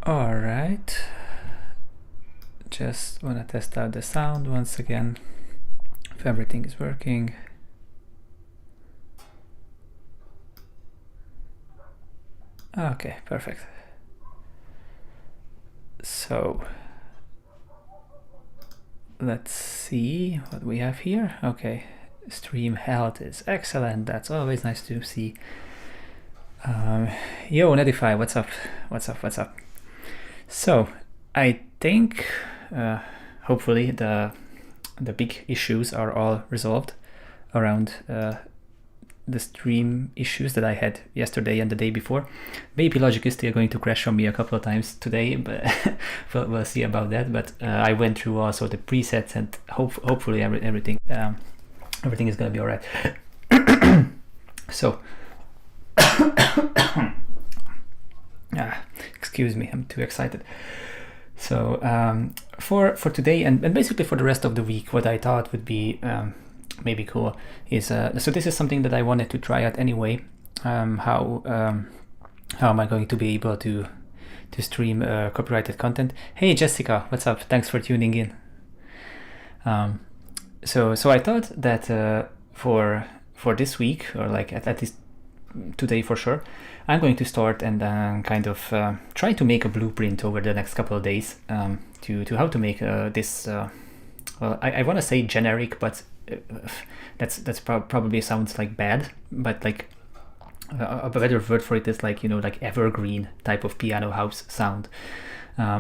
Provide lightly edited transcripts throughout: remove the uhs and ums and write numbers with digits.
All right. Just want to test out the sound once again, if everything is working. Okay, perfect. So let's see what we have here. Okay, stream health is excellent. That's always nice to see. Yo, Nedify, what's up? What's up? So I think hopefully the big issues are all resolved around the stream issues that I had yesterday and the day before. Maybe Logic is still going to crash on me a couple of times today, but we'll see about that. But I went through also the presets, and hopefully everything is gonna be all right. So excuse me, I'm too excited. So for today and basically for the rest of the week, what I thought would be maybe cool is so this is something that I wanted to try out anyway. How am I going to be able to stream copyrighted content? Hey Jessica, what's up? Thanks for tuning in. So I thought that for this week, or like at least today for sure, I'm going to start and kind of try to make a blueprint over the next couple of days to how to make this. Well, I want to say generic, but that's probably sounds like bad. But like a better word for it is like, you know, like evergreen type of piano house sound.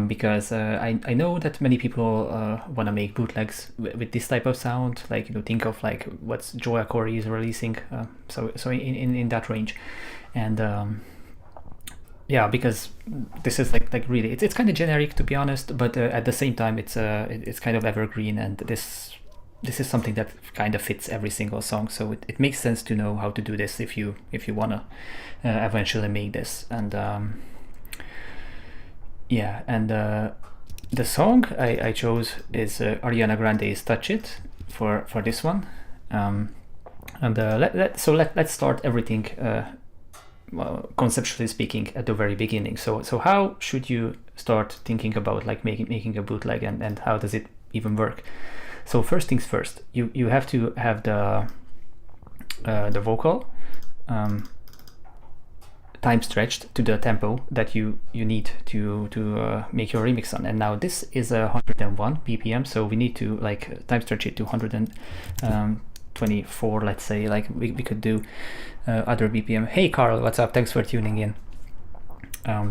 Because I know that many people want to make bootlegs with this type of sound, like, you know, think of like what Joa Corey is releasing, so in that range, and yeah, because this is like really it's kind of generic, to be honest, but at the same time it's kind of evergreen, and this is something that kind of fits every single song, so it makes sense to know how to do this if you want to eventually make this. And yeah, and the song I chose is Ariana Grande's "Touch It" for this one, and let's start everything well, conceptually speaking at the very beginning. So how should you start thinking about like making a bootleg, and how does it even work? So first things first, you have to have the vocal time stretched to the tempo that you need to make your remix on. And now this is 101 BPM, so we need to like time stretch it to 124, let's say. Like we could do other BPM. Hey Carl, what's up? Thanks for tuning in.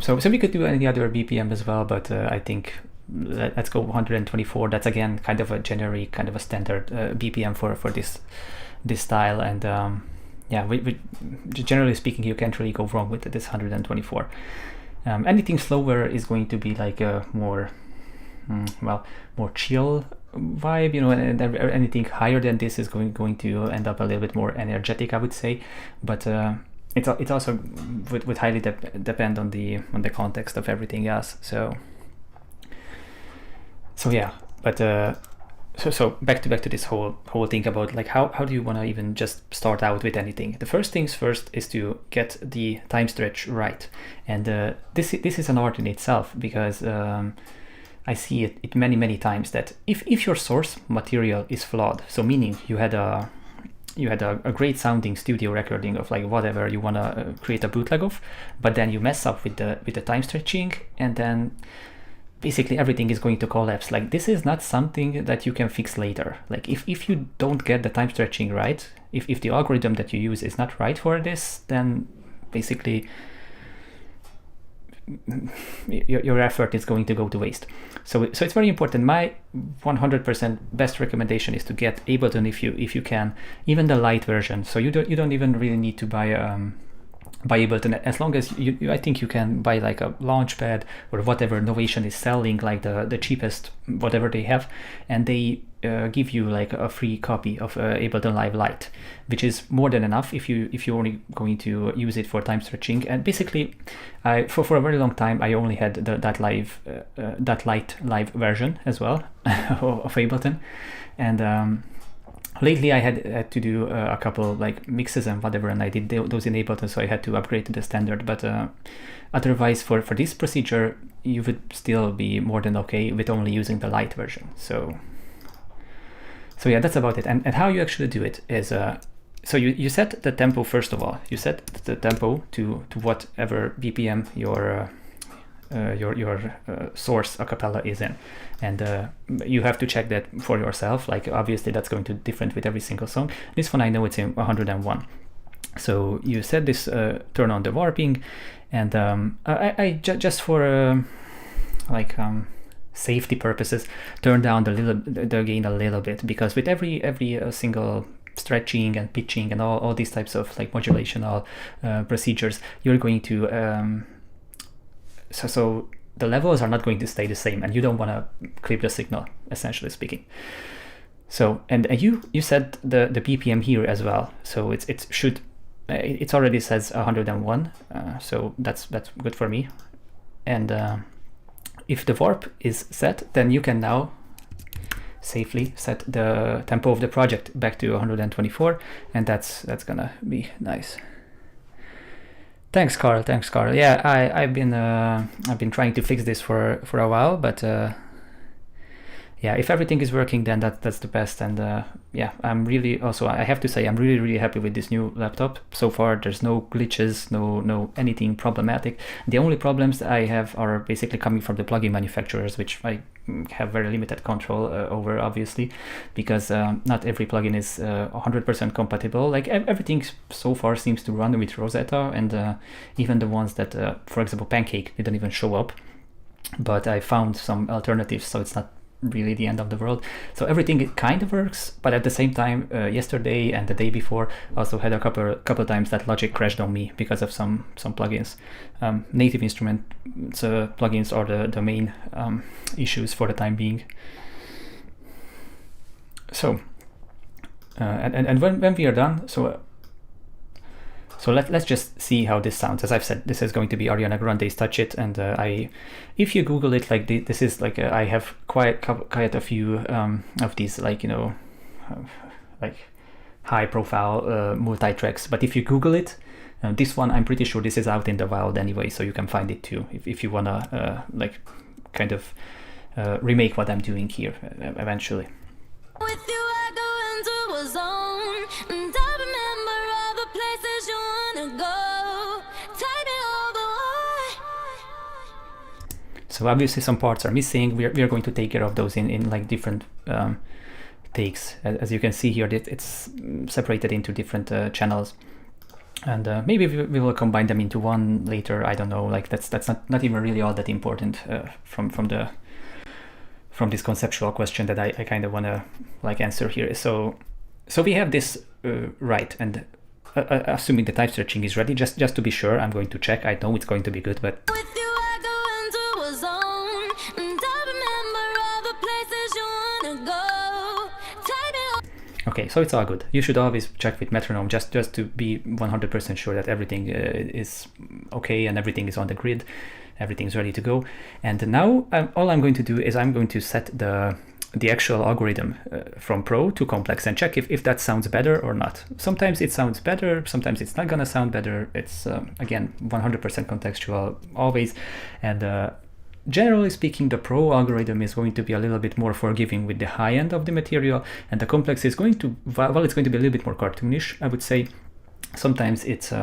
So we could do any other BPM as well, but I think let's go 124. That's again kind of a generic, kind of a standard BPM for this style. And yeah, we generally speaking, you can't really go wrong with this 124. Anything slower is going to be like a more more chill vibe, you know, and anything higher than this is going to end up a little bit more energetic, I would say. But it also would highly depend on the context of everything else. So yeah, but so back to this whole thing about like how do you want to even just start out with anything. The first things first is to get the time stretch right, and this is an art in itself, because I see it many times that if your source material is flawed, so meaning you had a great sounding studio recording of like whatever you want to create a bootleg of, but then you mess up with the time stretching, and then basically everything is going to collapse. Like this is not something that you can fix later. Like if you don't get the time stretching right, if the algorithm that you use is not right for this, then basically your effort is going to go to waste. So it's very important. My 100% best recommendation is to get Ableton if you can, even the light version. So you don't even really need to buy Ableton, as long as you I think you can buy like a Launchpad or whatever Novation is selling, like the cheapest whatever they have, and they give you like a free copy of Ableton Live Lite, which is more than enough if you're only going to use it for time stretching. And basically, for a very long time I only had that Lite live version as well of Ableton, and lately I had to do a couple like mixes and whatever, and I did those in Ableton, so I had to upgrade to the standard. But otherwise, for this procedure, you would still be more than okay with only using the light version. So yeah, that's about it. And how you actually do it is, so you set the tempo first of all. You set the tempo to whatever BPM your source acapella is in, and you have to check that for yourself. Like obviously that's going to be different with every single song. This one I know it's in 101. So you set this, turn on the warping, and I just for safety purposes turn down the gain a little bit, because with every single stretching and pitching and all these types of like modulational procedures, you're going to so the levels are not going to stay the same, and you don't want to clip the signal, essentially speaking. So and you set the BPM here as well, so it already says 101, so that's good for me. And if the warp is set, then you can now safely set the tempo of the project back to 124, and that's gonna be nice. Thanks, Carl. Yeah, I've been trying to fix this for a while, but yeah, if everything is working, then that's the best. And yeah, I have to say I'm really happy with this new laptop so far. There's no glitches, no anything problematic. The only problems that I have are basically coming from the plugin manufacturers, which I have very limited control over, obviously, because not every plugin is 100% compatible. Like everything so far seems to run with Rosetta, and even the ones that, for example, Pancake didn't even show up. But I found some alternatives, so it's not really the end of the world. So everything kind of works, but at the same time, yesterday and the day before also had a couple times that Logic crashed on me because of some plugins. Native Instruments plugins are the main issues for the time being. So and when we are done, so let's just see how this sounds. As I've said, this is going to be Ariana Grande's "Touch It," and if you Google it, like this is like I have quite a few of these, like, you know, like high-profile multi-tracks. But if you Google it, this one, I'm pretty sure this is out in the wild anyway, so you can find it too if you wanna like kind of remake what I'm doing here eventually. With you, I go into a zone, and I remember all the places you wanna go. Take me all the way. So obviously some parts are missing. We are going to take care of those in like different takes. As you can see here, it's separated into different channels, and maybe we will combine them into one later. I don't know. Like that's not even really all that important from this conceptual question that I kind of want to like answer here. So we have this right, and assuming the type searching is ready, just to be sure, I'm going to check. I know it's going to be good, but with you, I go into a zone, and I remember all the places you wanna go. Okay, so it's all good. You should always check with metronome just to be 100% sure that everything is okay and everything is on the grid. Everything's ready to go. And now all I'm going to do is I'm going to set the actual algorithm from Pro to Complex and check if that sounds better or not. Sometimes it sounds better, sometimes it's not gonna sound better. It's again 100% contextual always. And generally speaking, the Pro algorithm is going to be a little bit more forgiving with the high end of the material, and the Complex is going to, well, it's going to be a little bit more cartoonish, I would say. Sometimes it's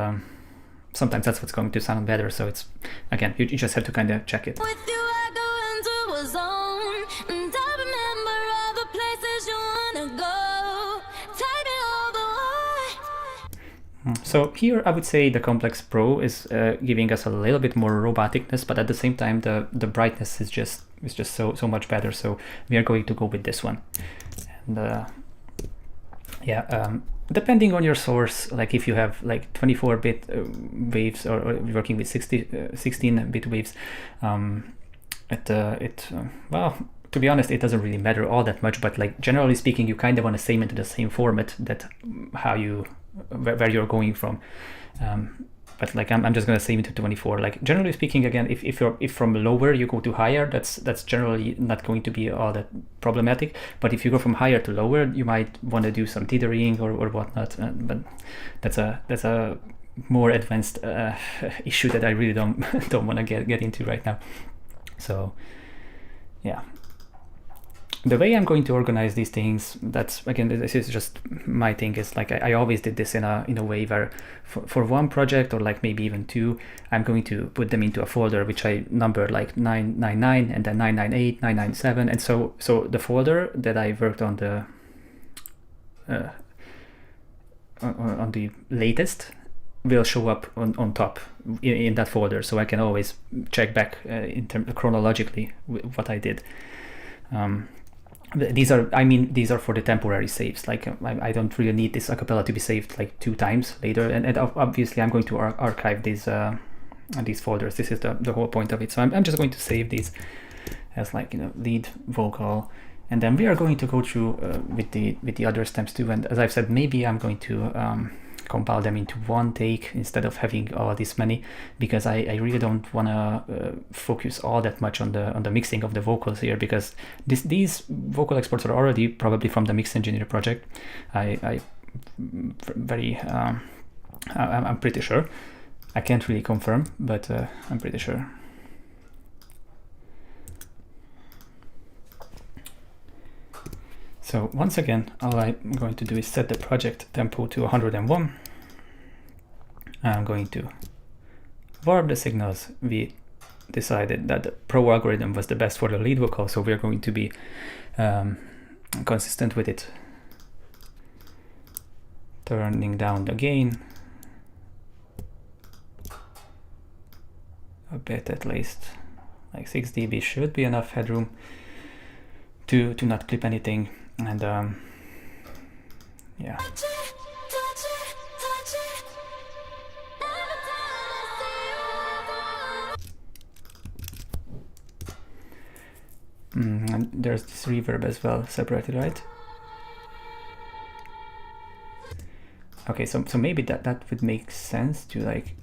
sometimes that's what's going to sound better. So it's, again, you just have to kind of check it. With you, I go into a zone, and I remember all the places you wanna go. Take me all the way. So here I would say the Complex Pro is giving us a little bit more roboticness, but at the same time the brightness is just so much better. So we are going to go with this one. And yeah, depending on your source, like if you have like 24-bit waves or working with 16-bit waves, well, to be honest, it doesn't really matter all that much. But like generally speaking, you kind of want to aim into the same format that where you're going from. but like I'm just gonna save it to 24. Like generally speaking, again, if from lower you go to higher, that's generally not going to be all that problematic. But if you go from higher to lower, you might want to do some tethering or whatnot. But that's a more advanced issue that I really don't want to get into right now. So yeah, the way I'm going to organize these things, that's again, this is just my thing, is like I always did this in a way where for one project, or like maybe even two, I'm going to put them into a folder which I number like 999 and then 998, 997, and so the folder that I worked on the latest will show up on top in that folder, so I can always check back chronologically what I did. These are for the temporary saves. Like I don't really need this acapella to be saved like 2 times later, and obviously I'm going to archive these folders. This is the whole point of it. So I'm just going to save these as like, lead vocal, and then we are going to go through with the other stems too. And as I've said, maybe I'm going to compile them into one take instead of having all this many, because I really don't want to focus all that much on the mixing of the vocals here, because these vocal exports are already probably from the Mix Engineer project. I'm pretty sure. I can't really confirm, but I'm pretty sure. So once again, all I'm going to do is set the project tempo to 101. I'm going to warp the signals. We decided that the Pro algorithm was the best for the lead vocal, so we're going to be consistent with it. Turning down the gain a bit at least, like 6 dB should be enough headroom to not clip anything. And yeah. And there's this reverb as well, separated, right? Okay, so maybe that would make sense to like.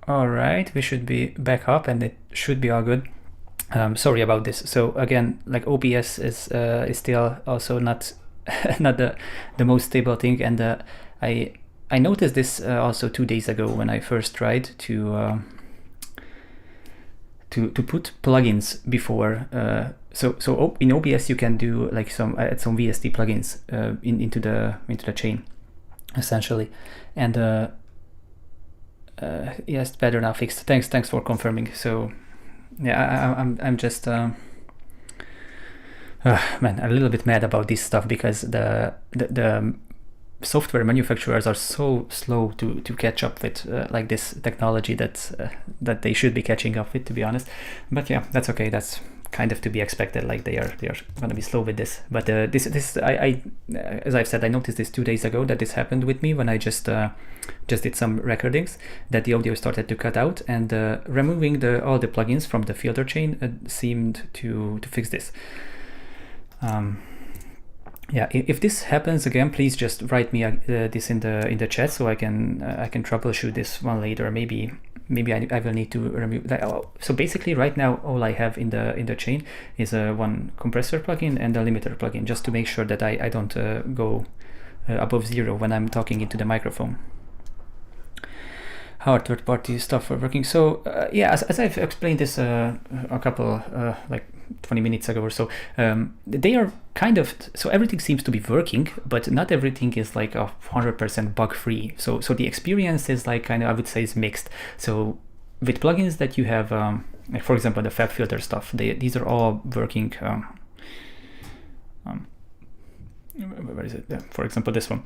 All right, we should be back up and it should be all good. Sorry about this. So again, like OBS is still also not not the most stable thing, and I noticed this also 2 days ago when I first tried to put plugins before. So in OBS you can do like add some VST plugins into the chain, essentially, and yes, better now, fixed. Thanks for confirming. So yeah, I'm just man, a little bit mad about this stuff because the software manufacturers are so slow to catch up with like this technology that they should be catching up with, to be honest. But yeah, that's okay. That's kind of to be expected. Like they are going to be slow with this. But this I as I've said, I noticed this 2 days ago that this happened with me when I just did some recordings, that the audio started to cut out, and removing all the plugins from the filter chain seemed to fix this. Yeah, if this happens again, please just write me this in the chat so I can troubleshoot this one later. Maybe I will need to remove that. So basically, right now all I have in the chain is one compressor plugin and a limiter plugin, just to make sure that I don't go above 0 when I'm talking into the microphone. How are third-party stuff working? So yeah, as I've explained this a couple like 20 minutes ago or so, they are kind of, so everything seems to be working, but not everything is like 100% bug-free. So the experience is like kind of, I would say, is mixed. So with plugins that you have, like for example the Fab Filter stuff, these are all working. Where is it? For example, this one.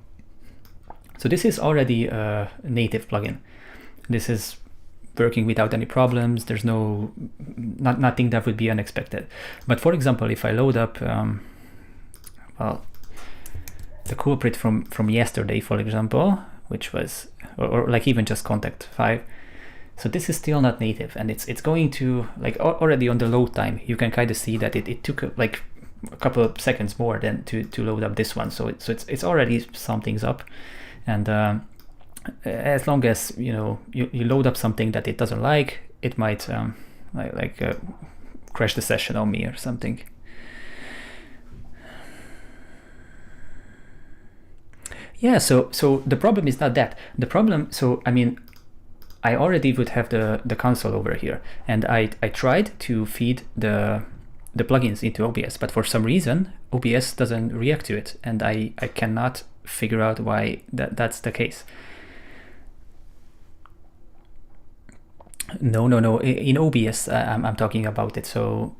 So this is already a native plugin. This is working without any problems. There's nothing that would be unexpected. But for example, if I load up well, the culprit from yesterday, for example, which was, or like even just Contact 5, so this is still not native, and it's going to, like, already on the load time you can kind of see that it took like a couple of seconds more than to load up this one. So it's already something's up, and as long as you load up something that it doesn't like, it might crash the session on me or something. Yeah, so the problem is not that. The problem, so I mean, I already would have the console over here, and I tried to feed the plugins into OBS, but for some reason OBS doesn't react to it, and I cannot figure out why that's the case. No, in OBS I'm talking about it. So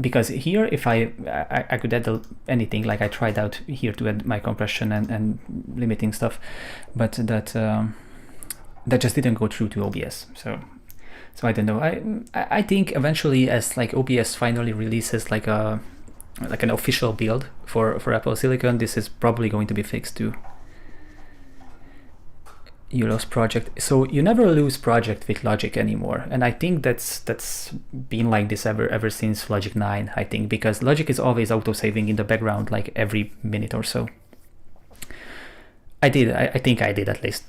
because here, if I could add anything, like I tried out here to add my compression and limiting stuff, but that just didn't go through to OBS. So I don't know. I think eventually, as like OBS finally releases like an official build for Apple Silicon, this is probably going to be fixed too. You lost project. So you never lose project with Logic anymore, and I think that's been like this ever since Logic 9, I think, because Logic is always auto-saving in the background like every minute or so. I think I did at least.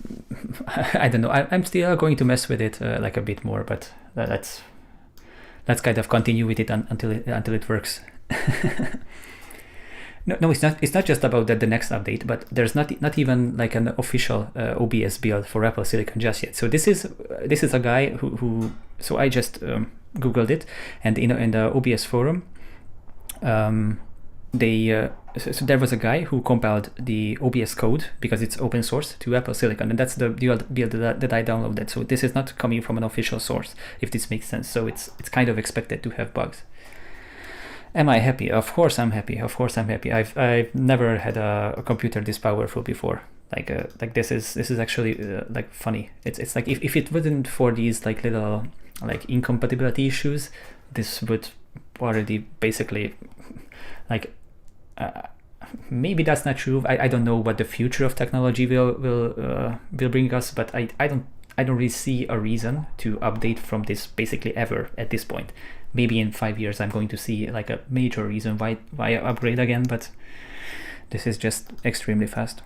I don't know. I'm still going to mess with it like a bit more, but let's kind of continue with it until it works. No, it's not. It's not just about the next update, but there's not even like an official OBS build for Apple Silicon just yet. So this is a guy who so I just Googled it, and in the OBS forum, so there was a guy who compiled the OBS code, because it's open source, to Apple Silicon, and that's the build that I downloaded. So this is not coming from an official source, if this makes sense. So it's kind of expected to have bugs. Am I happy? Of course I'm happy. I've never had a computer this powerful before. Like this is actually like funny. It's like if it wasn't for these like little like incompatibility issues, this would already basically like maybe that's not true. I don't know what the future of technology will bring us, but I don't really see a reason to update from this basically ever at this point. Maybe in 5 years I'm going to see like a major reason why upgrade again, but this is just extremely fast.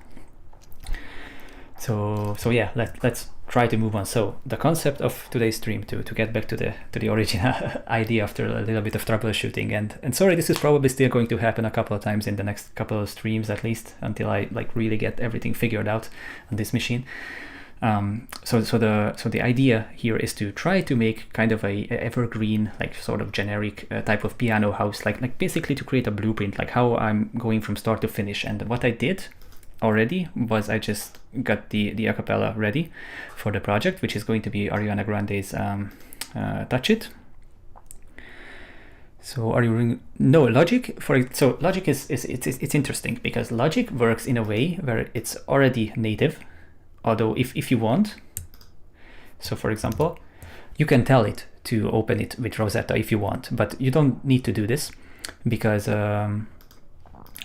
So yeah, let's try to move on. So the concept of today's stream, to get back to the original idea after a little bit of troubleshooting, and sorry, this is probably still going to happen a couple of times in the next couple of streams at least, until I like really get everything figured out on this machine. So the idea here is to try to make kind of a evergreen, like sort of generic type of piano house, like basically to create a blueprint, like how I'm going from start to finish. And what I did already was I just got the acapella ready for the project, which is going to be Ariana Grande's Touch It. So are you no Logic so Logic is it's interesting because Logic works in a way where it's already native, although if you want, so for example, you can tell it to open it with Rosetta if you want, but you don't need to do this because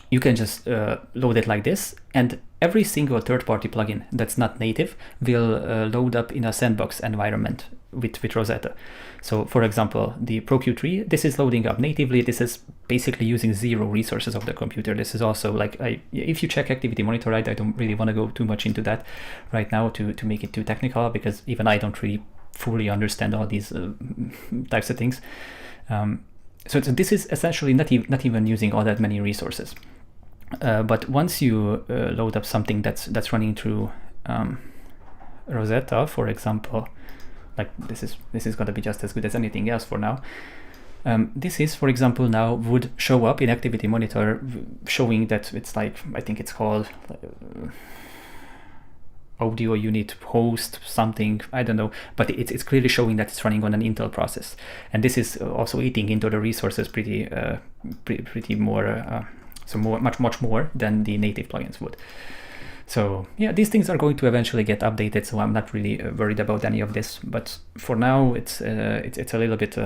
you can just load it like this, and every single third-party plugin that's not native will load up in a sandbox environment with Rosetta. So for example, the ProQ3, this is loading up natively. This is basically using 0 resources of the computer. This is also like, if you check Activity Monitor, right, I don't really want to go too much into that right now to make it too technical, because even I don't really fully understand all these types of things. So this is essentially not even using all that many resources. But once you load up something that's running through Rosetta, for example, like this is going to be just as good as anything else for now. This is, for example, now would show up in Activity Monitor, showing that it's like, I think it's called audio unit host something, I don't know, but it's clearly showing that it's running on an Intel process, and this is also eating into the resources pretty more. So much more than the native plugins would. So yeah, these things are going to eventually get updated, so I'm not really worried about any of this. But for now, it's a little bit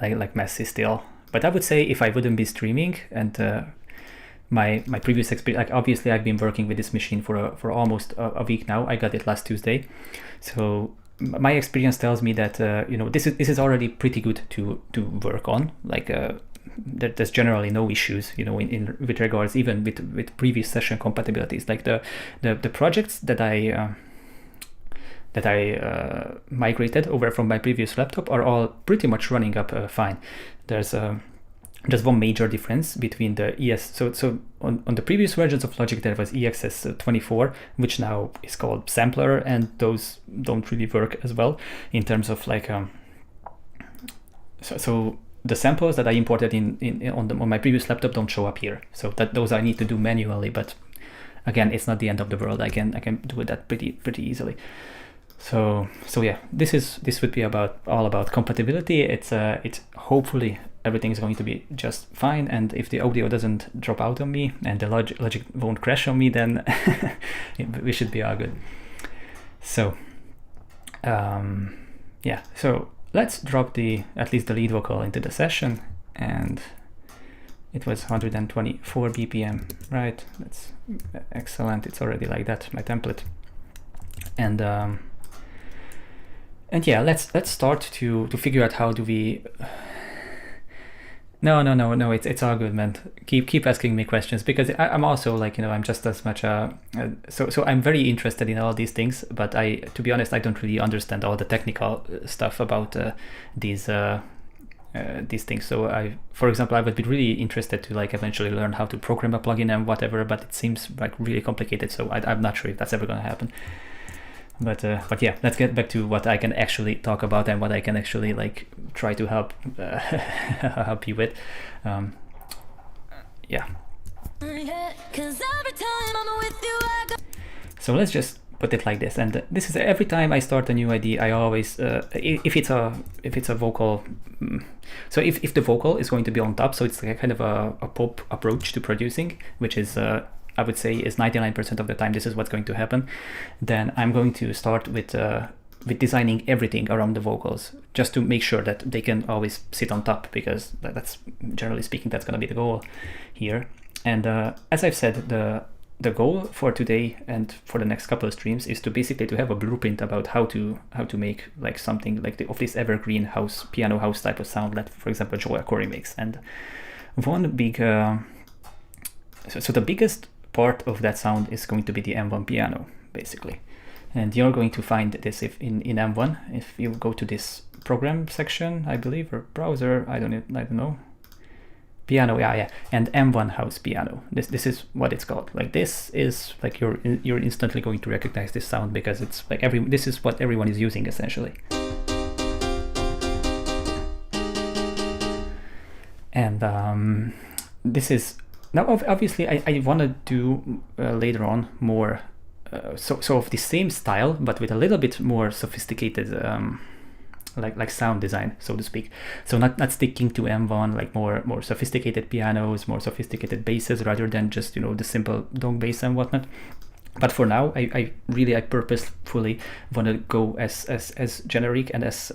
like messy still. But I would say if I wouldn't be streaming and my previous experience, like obviously I've been working with this machine for almost a week now. I got it last Tuesday, so my experience tells me that this is already pretty good to work on. Like there's generally no issues, in with regards even with previous session compatibilities. Like the projects that I migrated over from my previous laptop are all pretty much running up fine. There's one major difference between the ES. So on the previous versions of Logic there was EXS24, which now is called Sampler, and those don't really work as well in terms of like so the samples that I imported on my previous laptop don't show up here. So those I need to do manually, but again, it's not the end of the world. I can do that pretty easily. So yeah, this would be all about compatibility. It's hopefully everything is going to be just fine, and if the audio doesn't drop out on me and the Logic won't crash on me, then we should be all good. So yeah, so let's drop at least the lead vocal into the session, and it was 124 BPM, right? That's excellent. It's already like that, my template. And yeah, let's start to figure out how do we. No, it's all good, man. Keep asking me questions, because I'm also like, I'm just as much so I'm very interested in all these things, but to be honest, I don't really understand all the technical stuff about these things. So for example, I would be really interested to like eventually learn how to program a plugin and whatever, but it seems like really complicated, so I'm not sure if that's ever going to happen. But yeah, let's get back to what I can actually talk about and what I can actually like try to help help you with. Yeah. So let's just put it like this, and this is every time I start a new idea, I always if it's a vocal, so if the vocal is going to be on top, so it's like kind of a pop approach to producing, which is I would say is 99% of the time this is what's going to happen, then I'm going to start with designing everything around the vocals, just to make sure that they can always sit on top, because that's generally speaking that's going to be the goal here. And as I've said, the goal for today and for the next couple of streams is to basically to have a blueprint about how to make like something like of this evergreen house, piano house type of sound that, for example, Joel Corey makes. And one big so the biggest part of that sound is going to be the M1 piano, basically. And you're going to find this if in M1 if you go to this program section, I believe, or browser, I don't know. Piano, yeah, and M1 House Piano. This is what it's called. Like this is like you're instantly going to recognize this sound because it's like this is what everyone is using essentially. And this is now obviously I want to do later on more so of the same style but with a little bit more sophisticated like sound design, so to speak. So not sticking to M1, like more sophisticated pianos, more sophisticated basses rather than just the simple dong bass and whatnot. But for now, I purposefully want to go as generic and as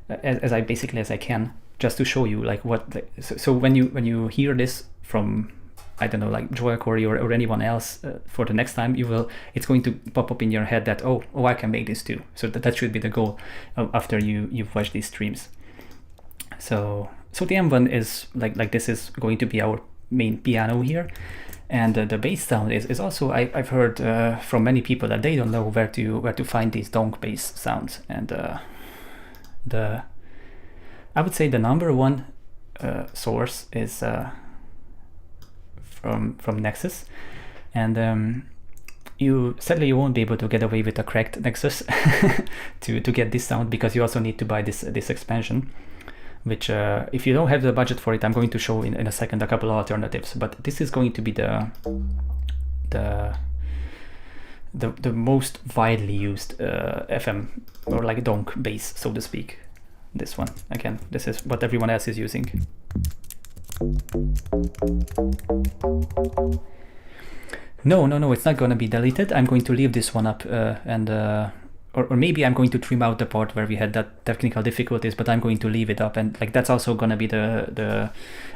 I basically as I can, just to show you like what. So when you hear this from, I don't know, like Joel Corey or anyone else for the next time, it's going to pop up in your head that oh I can make this too. So that should be the goal after you've watched these streams. So the M1 is like this is going to be our main piano here, and the bass sound is also I've heard from many people that they don't know where to find these donk bass sounds, and I would say the number one source is from Nexus, and sadly you won't be able to get away with a cracked Nexus to get this sound, because you also need to buy this expansion, which if you don't have the budget for it, I'm going to show in a second a couple of alternatives. But this is going to be the most widely used FM or like donk bass, so to speak. This one again, this is what everyone else is using. No, it's not going to be deleted. I'm going to leave this one up or maybe I'm going to trim out the part where we had that technical difficulties, but I'm going to leave it up, and like that's also going to be the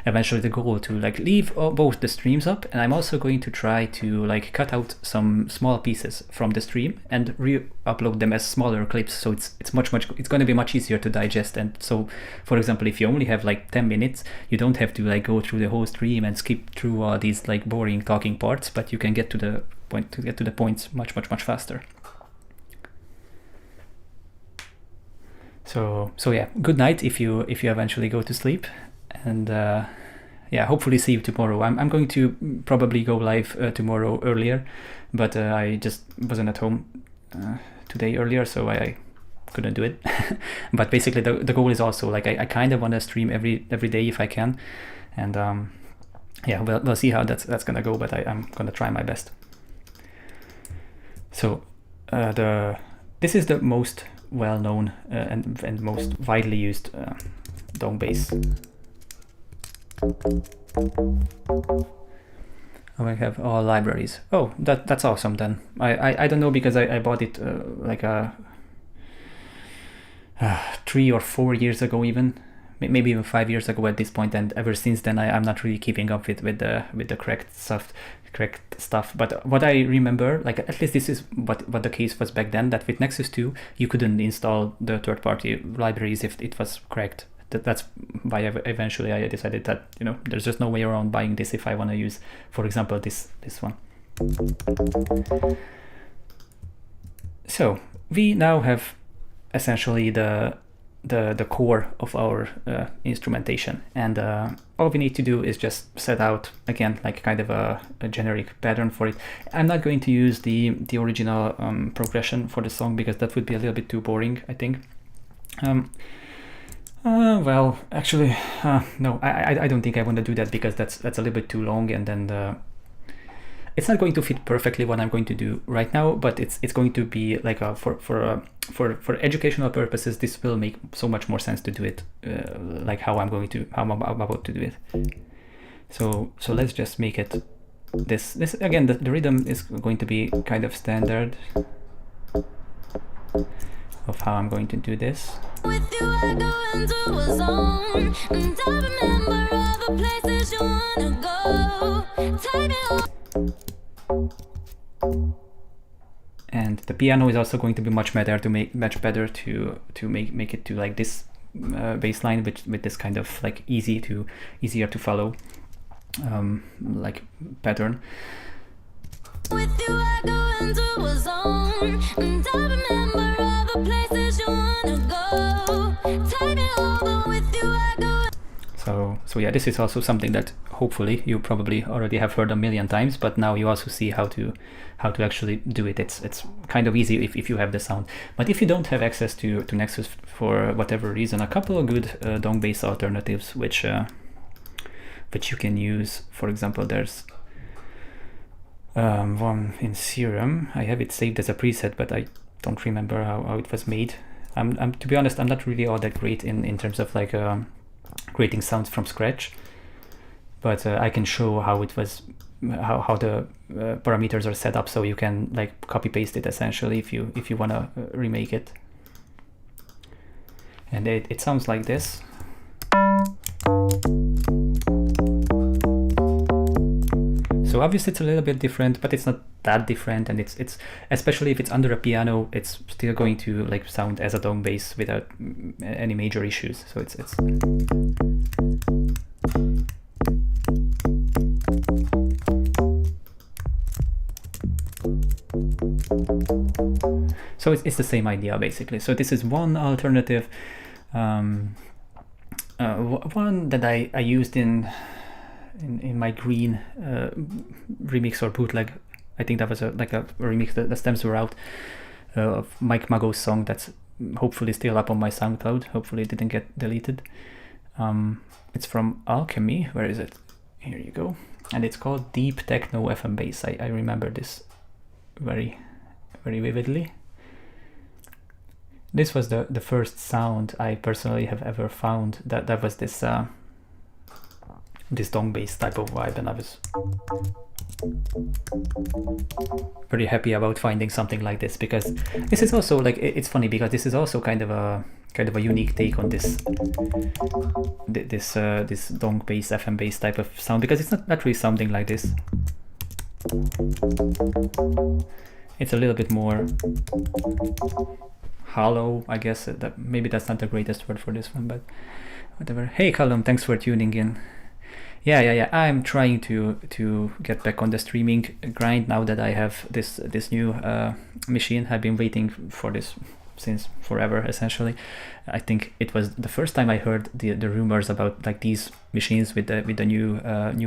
eventually the goal, to like leave both the streams up, and I'm also going to try to like cut out some small pieces from the stream and re-upload them as smaller clips, so it's going to be much easier to digest. And so, for example, if you only have like 10 minutes, you don't have to like go through the whole stream and skip through all these like boring talking parts, but you can get to the points much faster. So yeah, good night if you eventually go to sleep, and yeah, hopefully see you tomorrow. I'm going to probably go live tomorrow earlier, but I just wasn't at home today earlier, so I couldn't do it. But basically the goal is also like I kind of want to stream every day if I can, and yeah, we'll see how that's gonna go, but I'm gonna try my best. So this is the most well-known and most widely used dong bass. I have all libraries. Oh, that's awesome then. I don't know, because I bought it like 3 or 4 years ago, even maybe even 5 years ago at this point, and ever since then I'm not really keeping up with the correct stuff. But what I remember, like at least this is what the case was back then, that with Nexus 2 you couldn't install the third-party libraries if it was correct. That's why eventually I decided that there's just no way around buying this if I want to use, for example, this one. So we now have essentially the core of our instrumentation, and all we need to do is just set out again like kind of a generic pattern for it. I'm not going to use the original progression for the song, because that would be a little bit too boring, I think. Well, actually, no, I don't think I want to do that, because that's a little bit too long, and then it's not going to fit perfectly what I'm going to do right now, but it's going to be like for educational purposes. This will make so much more sense to do it like how I'm about to do it. So let's just make it this again. The rhythm is going to be kind of standard of how I'm going to do this. With you I go into a zone, and I remember all the places you wanna go. Take me home. And the piano is also going to be much better to make it to like this bass line with this kind of like easier to follow like pattern. With you, I go into a zone, and I remember all the places you wanna go. Take me over, with you, I go. So yeah, this is also something that hopefully you probably already have heard a million times, but now you also see how to actually do it. It's kind of easy if you have the sound. But if you don't have access to Nexus for whatever reason, a couple of good dong bass alternatives which you can use. For example, there's one in Serum. I have it saved as a preset, but I don't remember how it was made. I'm to be honest, I'm not really all that great in terms of like creating sounds from scratch, but I can show how it was, how the parameters are set up, so you can like copy paste it essentially if you want to remake it. And it sounds like this. So obviously it's a little bit different, but it's not that different, and it's especially if it's under a piano, it's still going to like sound as a dong bass without any major issues. So it's so it's the same idea basically. So this is one alternative. One that I used in my Green remix or bootleg. I think that was a remix that the stems were out of Mike Mago's song that's hopefully still up on my SoundCloud. Hopefully it didn't get deleted. It's from Alchemy. Where is it? Here you go. And it's called Deep Techno FM Bass. I remember this very, very vividly. This was the first sound I personally have ever found that was this this dong bass type of vibe, and I was pretty happy about finding something like this, because this is also like, it's funny because this is also kind of a unique take on this dong bass, FM bass type of sound, because it's not really sounding like this. It's a little bit more hollow, I guess. That maybe that's not the greatest word for this one, but whatever. Hey Callum, thanks for tuning in. Yeah. I'm trying to get back on the streaming grind now that I have this new machine. I've been waiting for this since forever, essentially. I think it was the first time I heard the rumors about like these machines with the new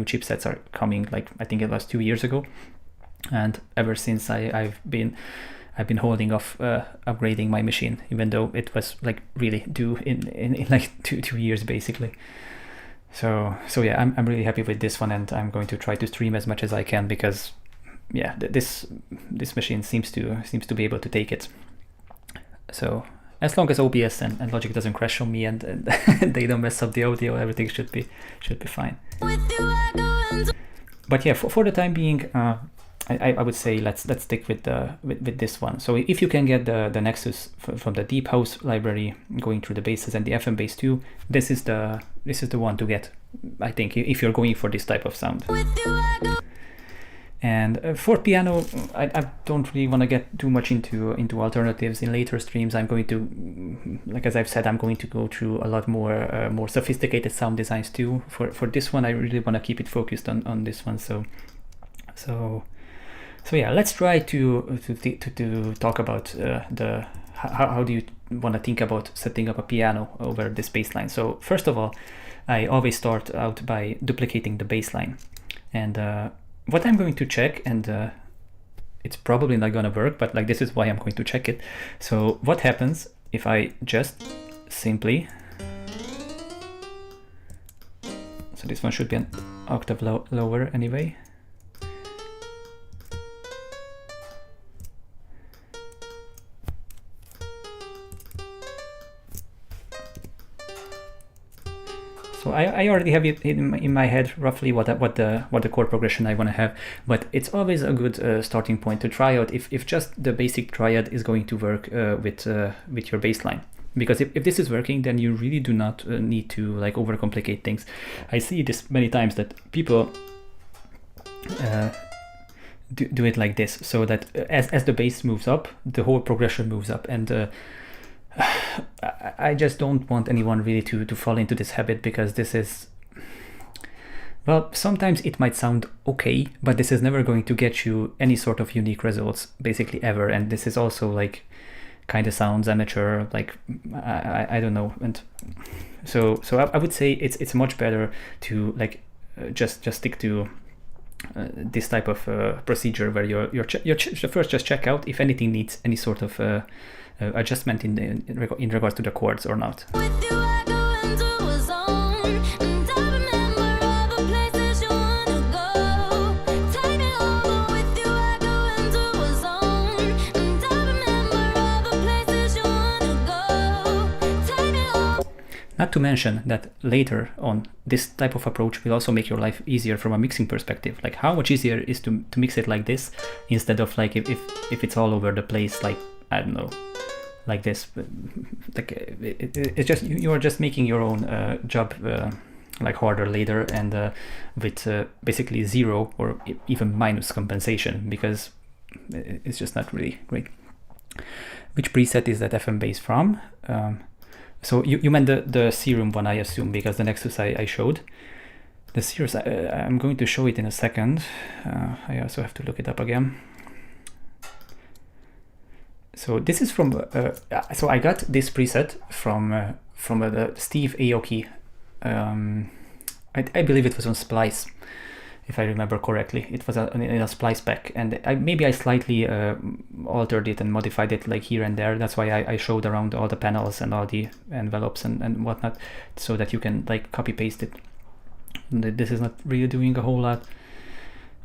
chipsets are coming. Like I think it was 2 years ago, and ever since I've been holding off upgrading my machine, even though it was like really due in like two years basically. So yeah, I'm really happy with this one, and I'm going to try to stream as much as I can, because yeah, this machine seems to be able to take it. So as long as OBS and Logic doesn't crash on me and they don't mess up the audio, everything should be fine. But yeah, for the time being, I would say let's stick with this one. So if you can get the Nexus from the Deep House library, going through the basses and the FM bass too, this is the one to get, I think, if you're going for this type of sound. And for piano, I don't really want to get too much into alternatives. In later streams, I'm going to, like as I've said, I'm going to go through a lot more sophisticated sound designs too. For this one, I really want to keep it focused on this one. So yeah, let's try to talk about how do you want to think about setting up a piano over this bass line. So first of all, I always start out by duplicating the bass line, and what I'm going to check, and it's probably not going to work, but like this is why I'm going to check it. So what happens if I just simply, so this one should be an octave lower anyway. So I already have it in my head roughly what the chord progression I want to have, but it's always a good starting point to try out if just the basic triad is going to work with your bass line. Because if this is working, then you really do not need to like overcomplicate things. I see this many times that people do it like this, so that as the bass moves up, the whole progression moves up, and I just don't want anyone really to fall into this habit, because this is Well, sometimes it might sound okay, but this is never going to get you any sort of unique results, basically ever. And this is also like kind of sounds amateur, like I don't know. And so I would say it's much better to like just stick to this type of procedure where you're first just check out if anything needs any sort of adjustment in regards to the chords or not. With you, I go into a zone, and I remember all the places you wanna go. Take me over. With you, I go into a zone, and I remember all the places you wanna go. Take me over. Not to mention that later on, this type of approach will also make your life easier from a mixing perspective. Like how much easier is to mix it like this instead of like if it's all over the place, like I don't know, like this. Like it's just you are just making your own job like harder later, and with basically zero or even minus compensation, because it's just not really great. Which preset is that FM bass from? So you meant the Serum one, I assume, because the Nexus I showed. The Series, I'm going to show it in a second. I also have to look it up again. So this is from, so I got this preset from the Steve Aoki. I believe it was on Splice, if I remember correctly. It was in a Splice pack, and maybe I slightly altered it and modified it like here and there. That's why I showed around all the panels and all the envelopes and whatnot, so that you can like copy paste it. This is not really doing a whole lot,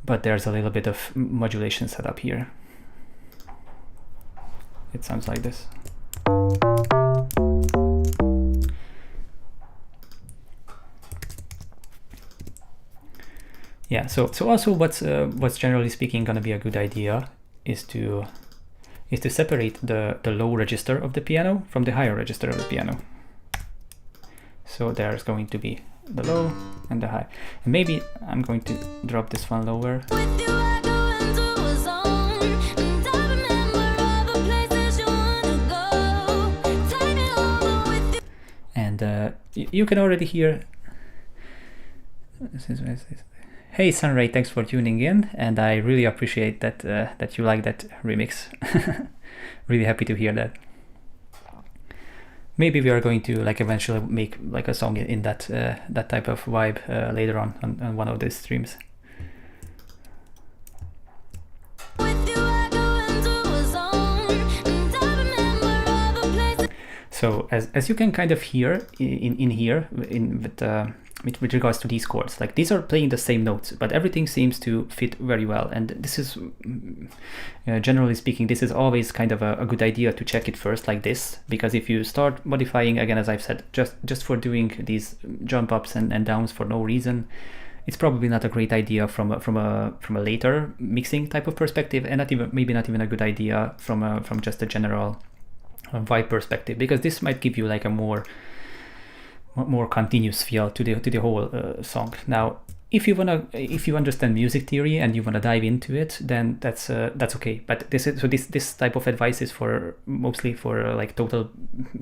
but there's a little bit of modulation set up here. It sounds like this. Yeah, so also what's generally speaking going to be a good idea is to separate the low register of the piano from the higher register of the piano. So there's going to be the low and the high. And maybe I'm going to drop this one lower. With you, I go into a zone, and I remember all the places you wanna go. Take me over. With you. And you can already hear. Hey Sunray, thanks for tuning in, and I really appreciate that that you like that remix. Really happy to hear that. Maybe we are going to like eventually make like a song in that that type of vibe later on one of these streams. With you, I go into a zone, and I remember all the places. So as you can kind of hear in here with regards to these chords, like these are playing the same notes, but everything seems to fit very well. And this is generally speaking, this is always kind of a good idea to check it first like this, because if you start modifying, again, as I've said, just for doing these jump ups and downs for no reason, it's probably not a great idea from a later mixing type of perspective, and maybe not even a good idea from just a general vibe perspective, because this might give you like a more continuous feel to the whole song. Now, if you understand music theory and you wanna dive into it, then that's okay. But this type of advice is mostly for like total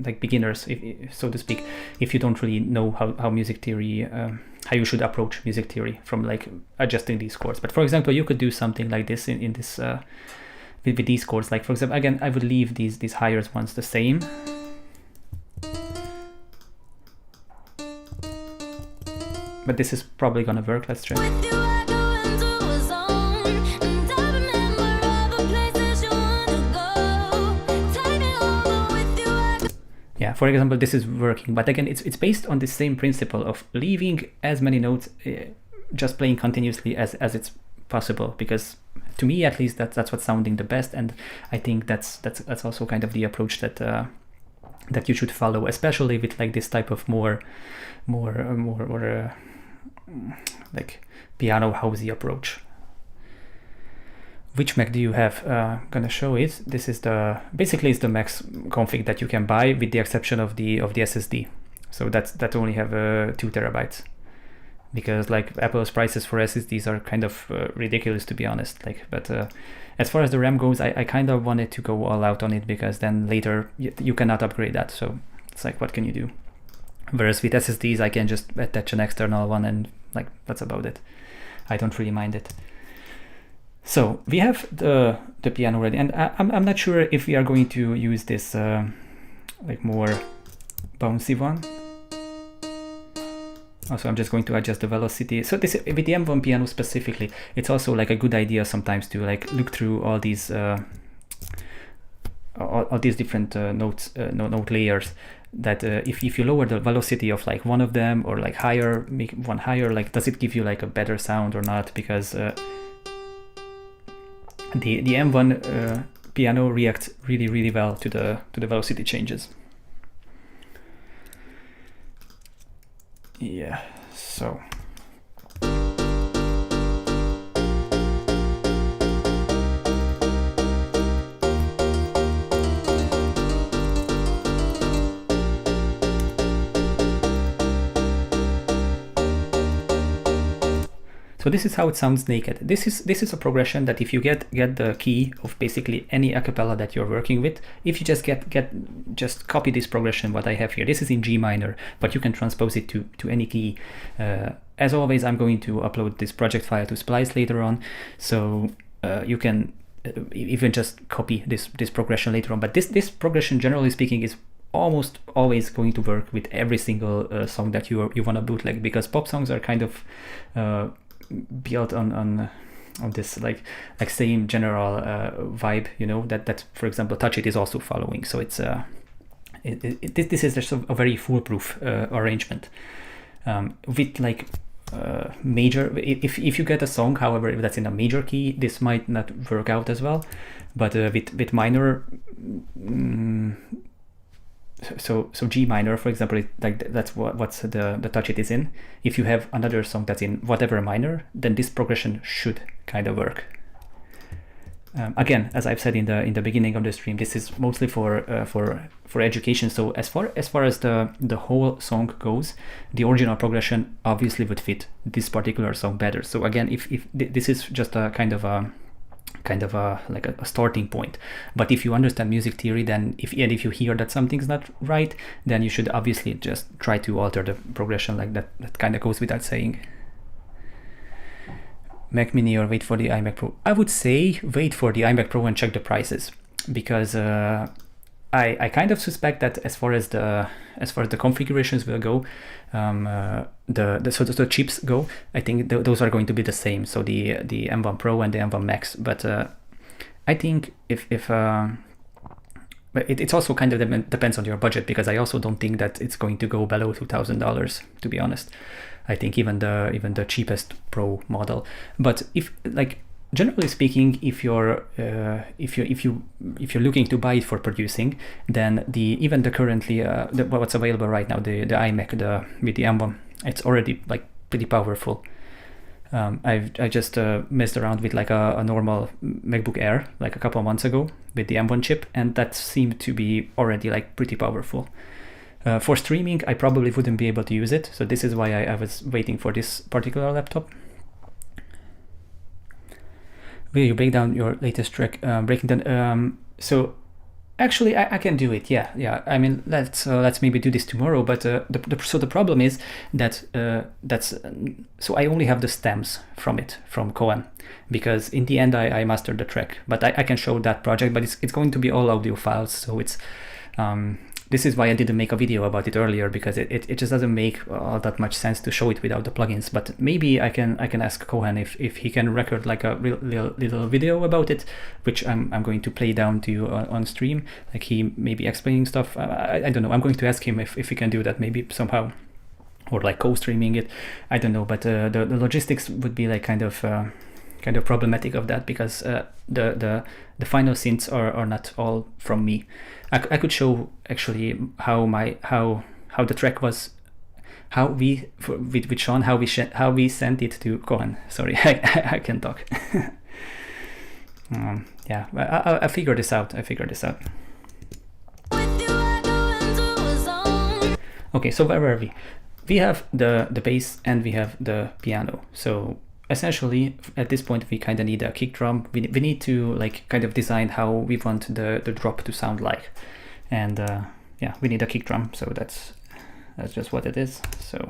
like beginners, so to speak. If you don't really know how music theory, how you should approach music theory from like adjusting these chords. But for example, you could do something like this in this with these chords. Like for example, again, I would leave these higher ones the same. But this is probably gonna work. Let's try. With you, I go into a zone, and I remember all the places you wanna go. Take me over. With you, I go. Yeah, for example, this is working, but again, it's based on the same principle of leaving as many notes, just playing continuously as it's possible, because to me at least that's what's sounding the best, and I think that's also kind of the approach that that you should follow, especially with like this type of more like piano housey approach. Which Mac do you have? Gonna show it. This is basically it's the max config that you can buy, with the exception of the SSD. So that only have 2 terabytes, because like Apple's prices for SSDs are kind of ridiculous, to be honest. Like, but as far as the RAM goes, I kind of wanted to go all out on it, because then later you cannot upgrade that. So it's like, what can you do? Whereas with SSDs, I can just attach an external one and like that's about it. I don't really mind it. So we have the piano ready, and I'm not sure if we are going to use this like more bouncy one. Also, I'm just going to adjust the velocity. So this, with the M1 piano specifically, it's also like a good idea sometimes to like look through all these different note layers. That if you lower the velocity of like one of them, or like higher, make one higher, like does it give you like a better sound or not? Because the M1 piano reacts really well to the velocity changes. Yeah, so. So this is how it sounds naked. This is a progression that if you get the key of basically any a cappella that you're working with, if you just just copy this progression what I have here. This is in G minor, but you can transpose it to any key. As always, I'm going to upload this project file to Splice later on, so you can even just copy this progression later on. But this progression, generally speaking, is almost always going to work with every single song that you want to bootleg, because pop songs are kind of built on this like same general vibe, you know, that for example Touch It is also following. So it's this is just a very foolproof arrangement with like major. If you get a song, however, if that's in a major key, this might not work out as well. But with minor, so G minor, for example, that's what's the Touch It is in. If you have another song that's in whatever minor, then this progression should kind of work. Again, as I've said in the beginning of the stream, this is mostly for education. So as far as the whole song goes, the original progression obviously would fit this particular song better. So again, if this is just a kind of a like a starting point. But if you understand music theory, then if you hear that something's not right, then you should obviously just try to alter the progression like that. That kind of goes without saying. Mac Mini or wait for the iMac Pro? I would say wait for the iMac Pro and check the prices, because I kind of suspect that as far as the configurations will go, the chips go, I think those are going to be the same. So the M1 Pro and the M1 Max. But I think if it's also kind of depends on your budget, because I also don't think that it's going to go below $2,000, to be honest. I think even the cheapest Pro model. But if like, generally speaking, if you're looking to buy it for producing, then even the currently what's available right now, the iMac with the M1, it's already like pretty powerful. I just messed around with like a normal MacBook Air like a couple of months ago with the M1 chip, and that seemed to be already like pretty powerful. For streaming, I probably wouldn't be able to use it, so this is why I was waiting for this particular laptop. Will you break down your latest track? Breaking down. So actually, I can do it. Yeah. I mean, let's maybe do this tomorrow. But the problem is that so I only have the stems from Kohen, because in the end I mastered the track. But I can show that project, but it's going to be all audio files. So it's this is why I didn't make a video about it earlier, because it just doesn't make all that much sense to show it without the plugins. But maybe I can ask Kohen if he can record like a little video about it, which I'm going to play down to you on stream, like he maybe explaining stuff. I don't know. I'm going to ask him if he can do that maybe somehow, or like co-streaming it. I don't know. But the logistics would be like kind of problematic of that, because the final synths are not all from me. I could show actually how the track was, with Sean, how we sent it to Kohen. Sorry, I can't talk. Yeah, I figure this out. Okay, so where were we? We have the bass and we have the piano. So essentially, at this point, we kind of need a kick drum. We need to like kind of design how we want the drop to sound like, and yeah, we need a kick drum. So that's just what it is. So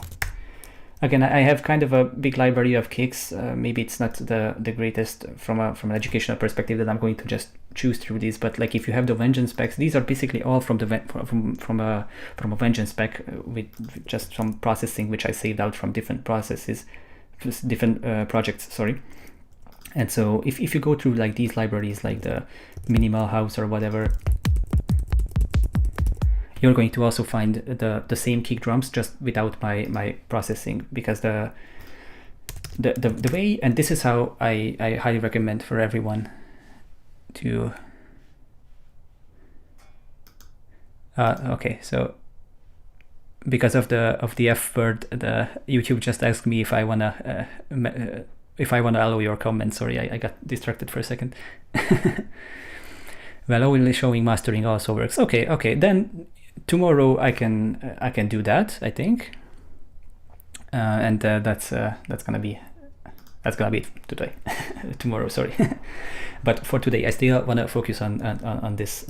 again, I have kind of a big library of kicks. Maybe it's not the greatest from an educational perspective that I'm going to just choose through these, but like if you have the Vengeance specs, these are basically all from a Vengeance spec with just some processing which I saved out from different processes, different projects, sorry. And so if you go through like these libraries, like the Minimal House or whatever, you're going to also find the same kick drums just without my processing, because the way, and this is how I highly recommend for everyone to okay, so because of the F word, the YouTube just asked me if I wanna allow your comments. Sorry, I got distracted for a second. Well, only showing mastering also works. Okay, then tomorrow I can do that, I think, and that's gonna be it today. Tomorrow, sorry. But for today I still want to focus on this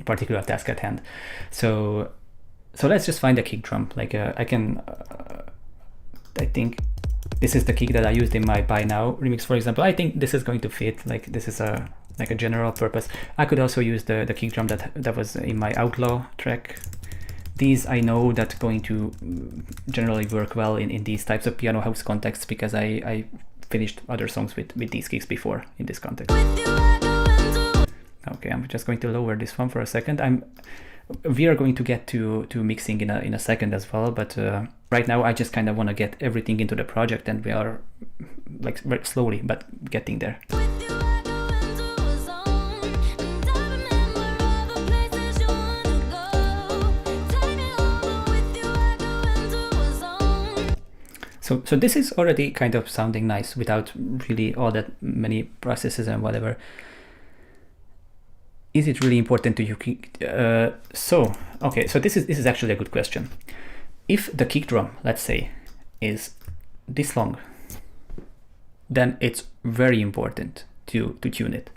particular task at hand. So let's just find a kick drum. Like I think this is the kick that I used in my By Now remix, for example. I think this is going to fit. Like this is a general purpose. I could also use the kick drum that was in my Outlaw track. These I know that's going to generally work well in these types of piano house contexts, because I finished other songs with these kicks before in this context. Okay, I'm just going to lower this one for a second. We are going to get to mixing in a second as well, but right now I just kind of want to get everything into the project, and we are like very slowly but getting there. So this is already kind of sounding nice without really all that many processes and whatever. Is it really important to you? So this is actually a good question. If the kick drum, let's say, is this long, then it's very important to tune it.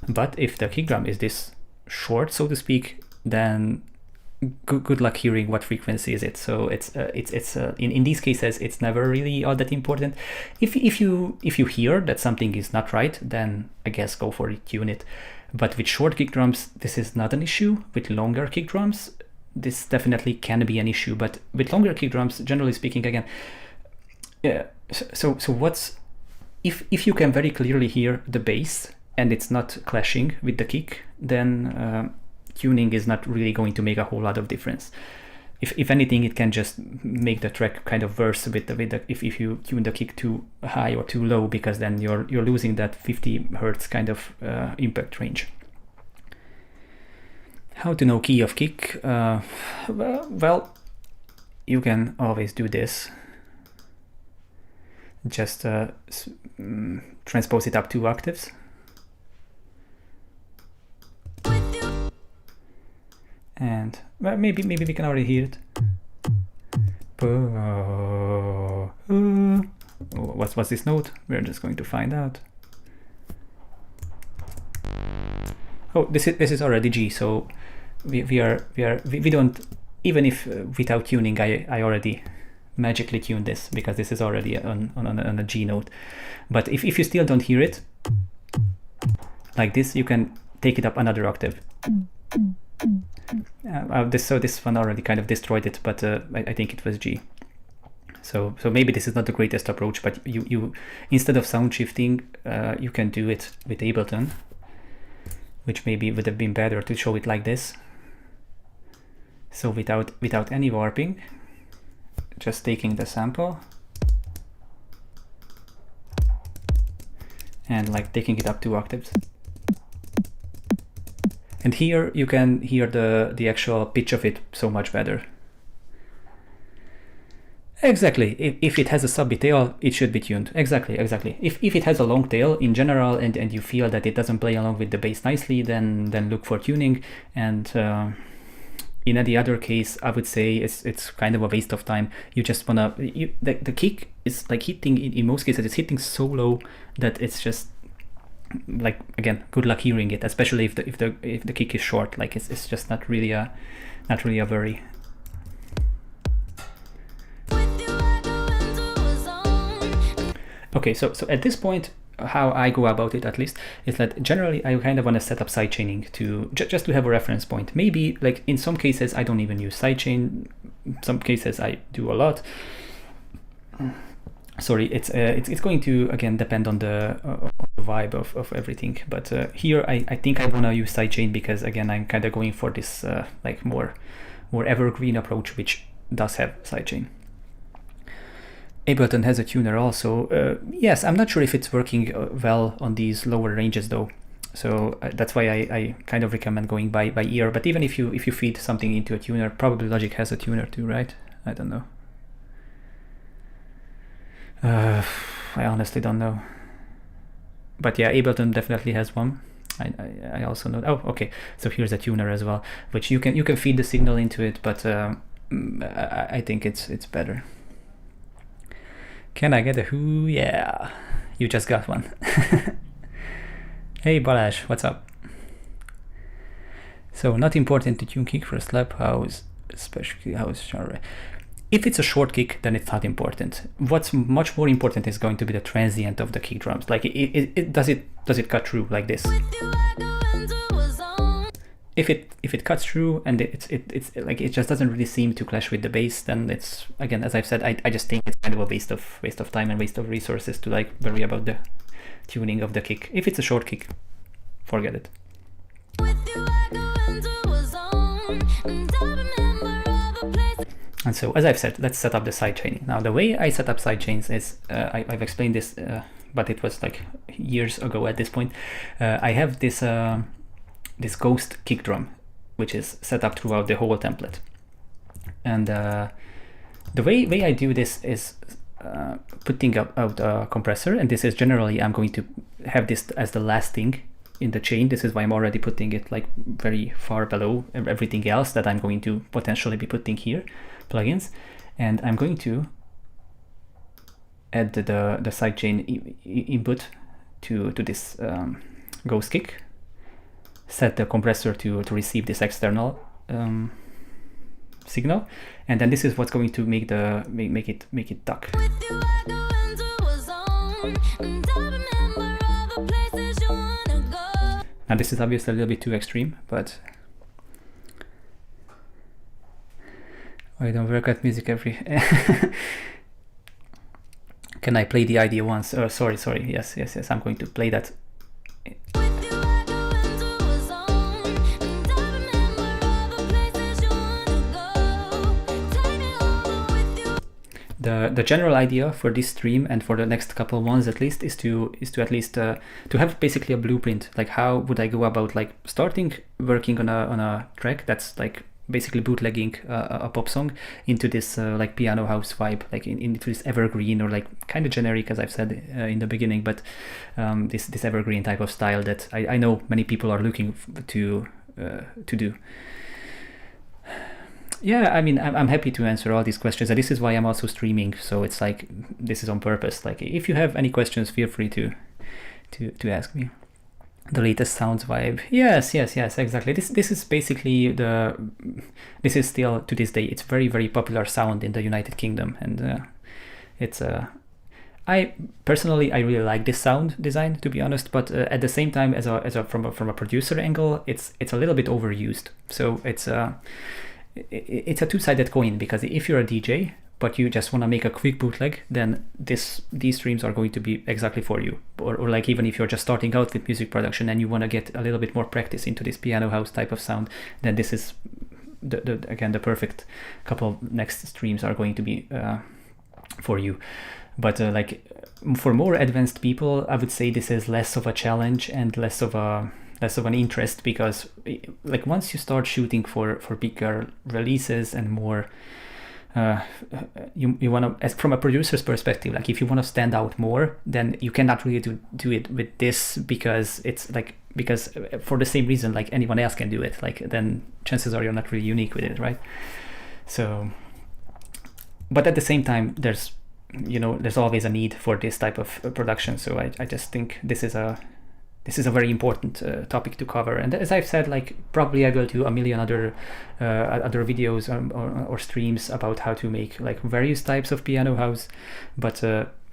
But if the kick drum is this short, so to speak, then good luck hearing what frequency is it. So it's in these cases it's never really all that important. If you hear that something is not right, then I guess go for it, tune it. But with short kick drums, this is not an issue. With longer kick drums, this definitely can be an issue. But with longer kick drums, generally speaking, again, so what's if you can very clearly hear the bass and it's not clashing with the kick, then tuning is not really going to make a whole lot of difference. If anything, it can just make the track kind of worse with the if you tune the kick too high or too low, because then you're losing that 50 hertz kind of impact range. How to know key of kick? Well, you can always do this. Just transpose it up 2 octaves. And well, maybe we can already hear it. What's this note? We're just going to find out. Oh, this is already G. So we don't, even if without tuning, I already magically tuned this, because this is already on a G note. But if you still don't hear it like this, you can take it up another octave. This one already kind of destroyed it, but I think it was G. So maybe this is not the greatest approach, but you instead of sound shifting, you can do it with Ableton, which maybe would have been better to show it like this. So without any warping, just taking the sample and like taking it up 2 octaves. And here you can hear the actual pitch of it so much better. Exactly. If it has a subby tail, it should be tuned. Exactly. If it has a long tail in general, and you feel that it doesn't play along with the bass nicely, then look for tuning. And in any other case, I would say it's kind of a waste of time. You just wanna the kick is like hitting in most cases. It's hitting so low that it's just like, again, good luck hearing it, especially if the kick is short. Like it's just not really a worry. Okay, so at this point, how I go about it at least is that generally I kind of want to set up sidechaining to just to have a reference point. Maybe like in some cases I don't even use sidechain. Some cases I do a lot. Sorry, it's going to again depend on the vibe of everything. But here I think I want to use sidechain because again I'm kind of going for this like more evergreen approach, which does have sidechain. Ableton has a tuner also. Yes, I'm not sure if it's working well on these lower ranges though. So that's why I kind of recommend going by ear. But even if you feed something into a tuner, probably Logic has a tuner too, right? I don't know. I honestly don't know. But yeah, Ableton definitely has one. I also know. Oh, okay. So here's a tuner as well, which you can feed the signal into it, but I think it's better. Can I get a who? Yeah, you just got one. Hey Balázs, what's up? So not important to tune kick for a slap house, especially house genre. If it's a short kick, then it's not important. What's much more important is going to be the transient of the kick drums. Like does it cut through like this? If it cuts through and it's like it just doesn't really seem to clash with the bass, then it's, again, as I've said, I just think it's kind of a waste of time and waste of resources to like worry about the tuning of the kick. If it's a short kick, forget it. And so, as I've said, let's set up the sidechaining. Now, the way I set up sidechains is, I've explained this, but it was like years ago at this point. I have this this ghost kick drum, which is set up throughout the whole template. And the way I do this is putting out a compressor, and this is generally, I'm going to have this as the last thing in the chain. This is why I'm already putting it like very far below everything else that I'm going to potentially be putting here, plugins. And I'm going to add the sidechain input to this ghost kick, set the compressor to receive this external signal, and then this is what's going to make it duck. Now this is obviously a little bit too extreme, but I don't work at music every. Can I play the idea once? Oh, sorry. Yes. I'm going to play that. The general idea for this stream and for the next couple ones at least is to at least to have basically a blueprint. Like, how would I go about like starting working on a track that's like basically bootlegging a pop song into this like piano house vibe, like into this evergreen, or like kind of generic, as I've said in the beginning, but this evergreen type of style that I know many people are looking to do. Yeah, I mean, I'm happy to answer all these questions, and this is why I'm also streaming. So it's like, this is on purpose. Like, if you have any questions, feel free to ask me. The latest sounds vibe. Yes, exactly. This is basically this is still to this day, it's very, very popular sound in the United Kingdom, and it's I personally really like this sound design, to be honest. But at the same time, as a from a producer angle, it's a little bit overused. So it's a two-sided coin, because if you're a DJ but you just want to make a quick bootleg, then these streams are going to be exactly for you. Or like, even if you're just starting out with music production and you want to get a little bit more practice into this piano house type of sound, then this is again the perfect couple of next streams are going to be for you. But like, for more advanced people, I would say this is less of a challenge and less of an interest, because like, once you start shooting for bigger releases and more, you want to, as from a producer's perspective, like, if you want to stand out more, then you cannot really do it with this, because it's like, because for the same reason, like, anyone else can do it, like, then chances are you're not really unique with it, right? So, but at the same time, there's always a need for this type of production. So I just think this is a very important topic to cover. And as I've said, like, probably I will do a million other videos or streams about how to make like various types of piano house. But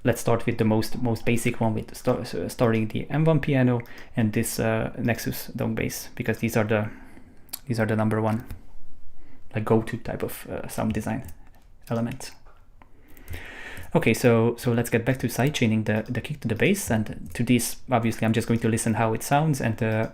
let's start with the most basic one, with starting the M1 piano and this Nexus dome bass, because these are the number one, like, go-to type of sound design elements. Okay, so let's get back to sidechaining the kick to the bass, and to this, obviously, I'm just going to listen how it sounds, and yeah.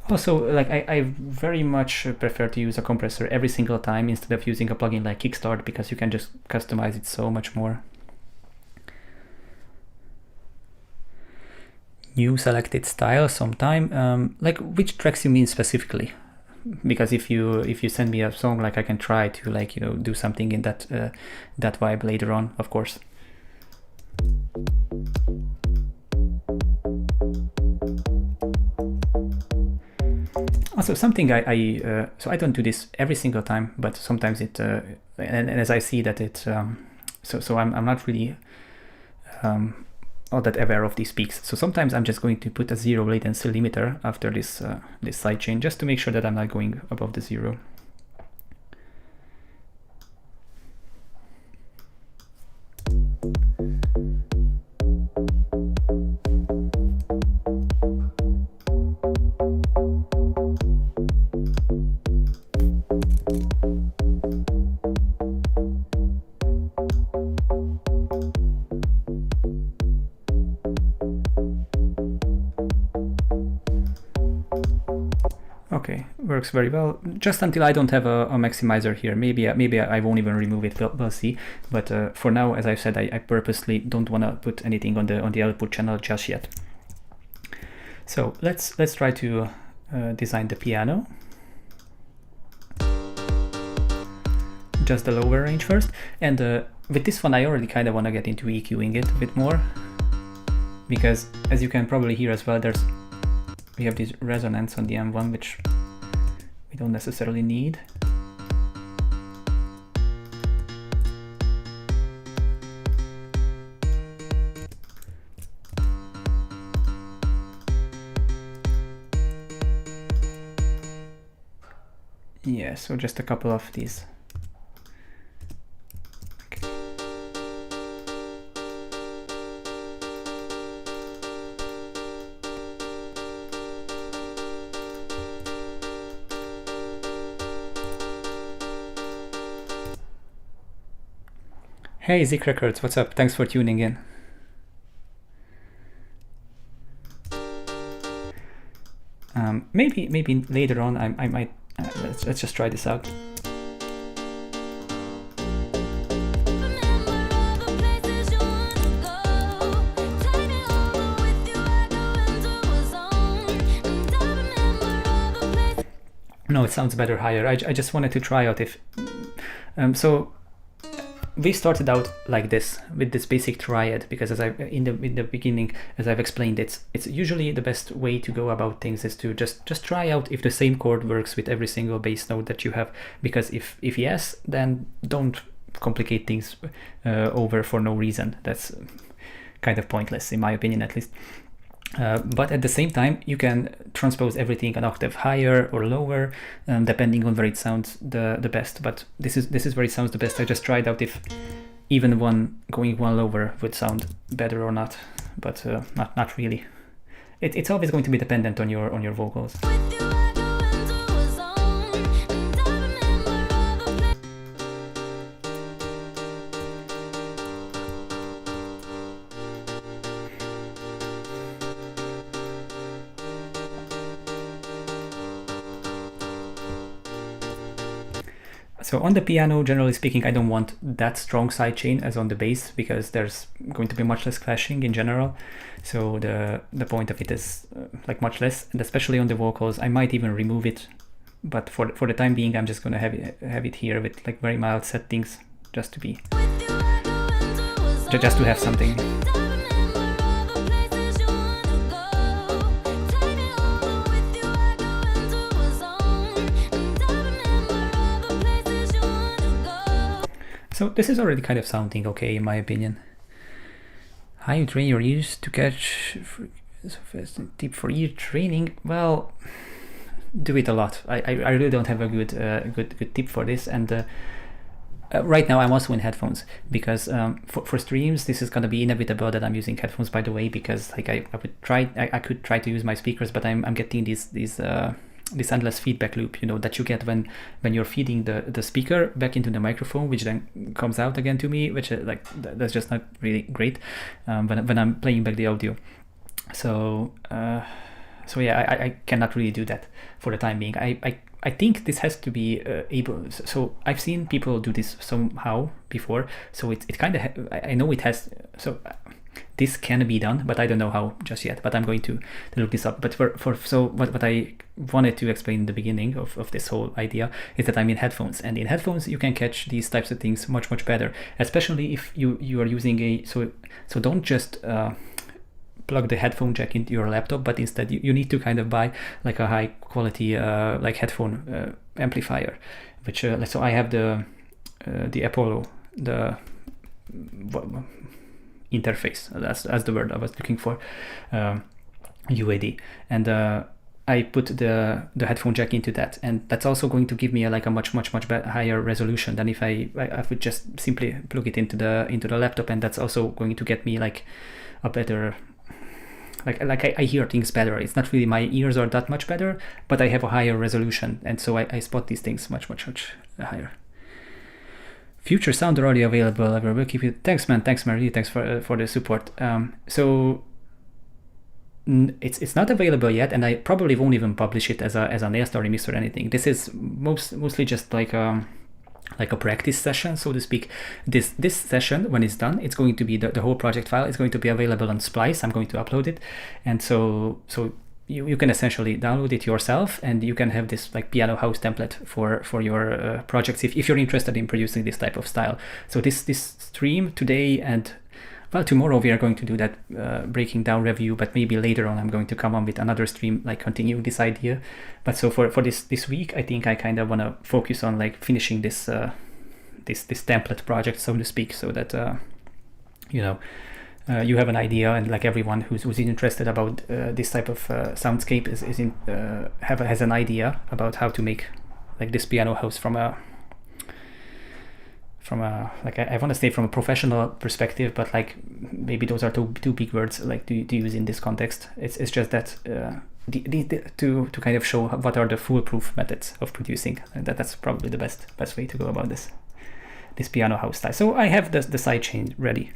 Also, like, I very much prefer to use a compressor every single time instead of using a plugin like Kickstart, because you can just customize it so much more. New selected style sometime. Like, which tracks you mean specifically? Because if you send me a song, like, I can try to, like, do something in that that vibe later on, of course. Also, something so I don't do this every single time, but sometimes it and as I see that it so I'm not really all that aware of these peaks. So sometimes I'm just going to put a 0 latency limiter after this sidechain, just to make sure that I'm not going above the 0. Okay, works very well. Just until I don't have a maximizer here. Maybe I won't even remove it. We'll see. But for now, as I've said, I purposely don't want to put anything on the output channel just yet. So let's try to design the piano. Just the lower range first. And with this one, I already kind of want to get into EQing it a bit more, because as you can probably hear as well, we have this resonance on the M1, which we don't necessarily need. Yeah, so just a couple of these. Hey, Zik Records, what's up? Thanks for tuning in. Maybe later on I might let's just try this out. No, it sounds better higher. I just wanted to try out if so. We started out like this with this basic triad, because as in the beginning, as I've explained, it's usually the best way to go about things is to just try out if the same chord works with every single bass note that you have, because if yes, then don't complicate things over for no reason. That's kind of pointless, in my opinion, at least. But at the same time, you can transpose everything an octave higher or lower, depending on where it sounds the best. But this is where it sounds the best. I just tried out if even going one lower would sound better or not, but not really. It's always going to be dependent on your vocals. So on the piano, generally speaking, I don't want that strong sidechain as on the bass, because there's going to be much less clashing in general. So the point of it is like much less, and especially on the vocals, I might even remove it. But for the time being, I'm just gonna have it here with like very mild settings, just to have something. So this is already kind of sounding okay in my opinion. How you train your ears to catch tip for ear training? Well, do it a lot. I really don't have a good tip for this, and right now I'm also in headphones because for streams this is gonna be inevitable that I'm using headphones, by the way, because like I could try to use my speakers, but I'm getting this endless feedback loop, you know, that you get when you're feeding the speaker back into the microphone, which then comes out again to me, which like that's just not really great when I'm playing back the audio. So yeah, I cannot really do that for the time being. I think this has to be able. So I've seen people do this somehow before. So it kind of I know it has. So this can be done, but I don't know how just yet. But I'm going to look this up. But so what I wanted to explain in the beginning of this whole idea is that I'm in headphones, and in headphones you can catch these types of things much better, especially if you are using a so don't just plug the headphone jack into your laptop, but instead you need to kind of buy like a high quality like headphone amplifier, which so I have the Apollo, the interface, that's the word I was looking for, UAD, and I put the headphone jack into that, and that's also going to give me a much higher resolution than if I would just simply plug it into the laptop, and that's also going to get me like a better, like I hear things better. It's not really my ears are that much better, but I have a higher resolution, and so I spot these things much higher. Future sound are already available. I will keep you. Thanks, man. Thanks, Marie. Thanks for the support. So it's not available yet, and I probably won't even publish it as a Nalestar remix or anything. This is mostly just like a practice session, so to speak. This session, when it's done, it's going to be the whole project file is going to be available on Splice. I'm going to upload it, and so you can essentially download it yourself, and you can have this like piano house template for your projects if you're interested in producing this type of style. So this stream today and well, tomorrow we are going to do that breaking down review, but maybe later on I'm going to come on with another stream like continuing this idea. But so for this week, I think I kind of want to focus on like finishing this template project, so to speak, so that you have an idea, and like everyone who's interested about this type of soundscape has an idea about how to make like this piano house from a like I want to say from a professional perspective, but like maybe those are too big words like to use in this context. It's just that to kind of show what are the foolproof methods of producing, and that's probably the best way to go about this piano house style. So I have the sidechain ready.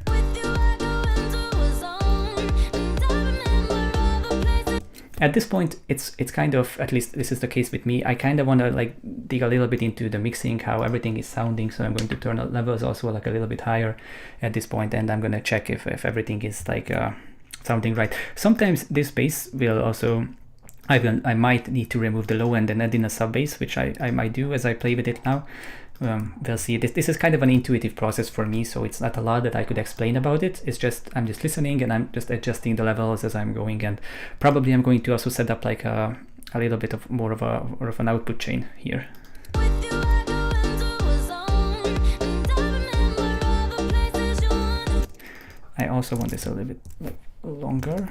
At this point, it's kind of, at least this is the case with me, I kind of want to like dig a little bit into the mixing, how everything is sounding. So I'm going to turn the levels also like a little bit higher at this point, and I'm going to check if everything is like sounding right. Sometimes this bass will also, I might need to remove the low end and add in a sub bass, which I might do as I play with it now. We'll see. This is kind of an intuitive process for me, so it's not a lot that I could explain about it. It's just I'm just listening and I'm just adjusting the levels as I'm going, and probably I'm going to also set up like a little bit of more of an output chain here. I also want this a little bit like longer.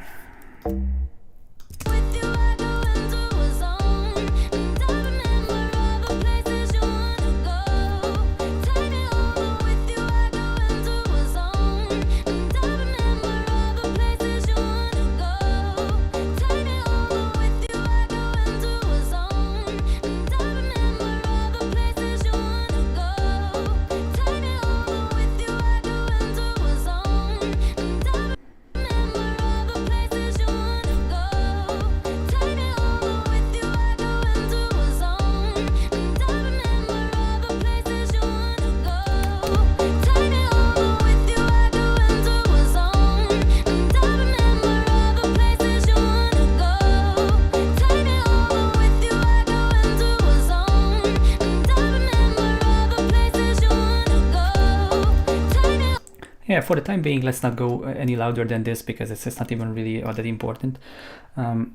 Yeah, for the time being, let's not go any louder than this because it's not even really all that important.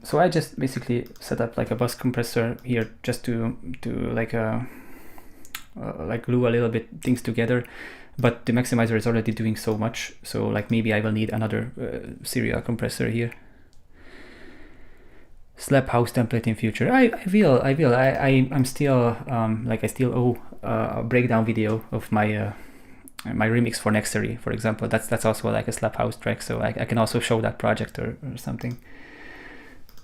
So I just basically set up like a bus compressor here just to like glue a little bit things together but the maximizer is already doing so much, so like maybe I will need another serial compressor here. Slap house template in future. I will. I'm still like I still owe a breakdown video of my my remix for Nextory, for example. That's also like a slap house track, so I can also show that project or something.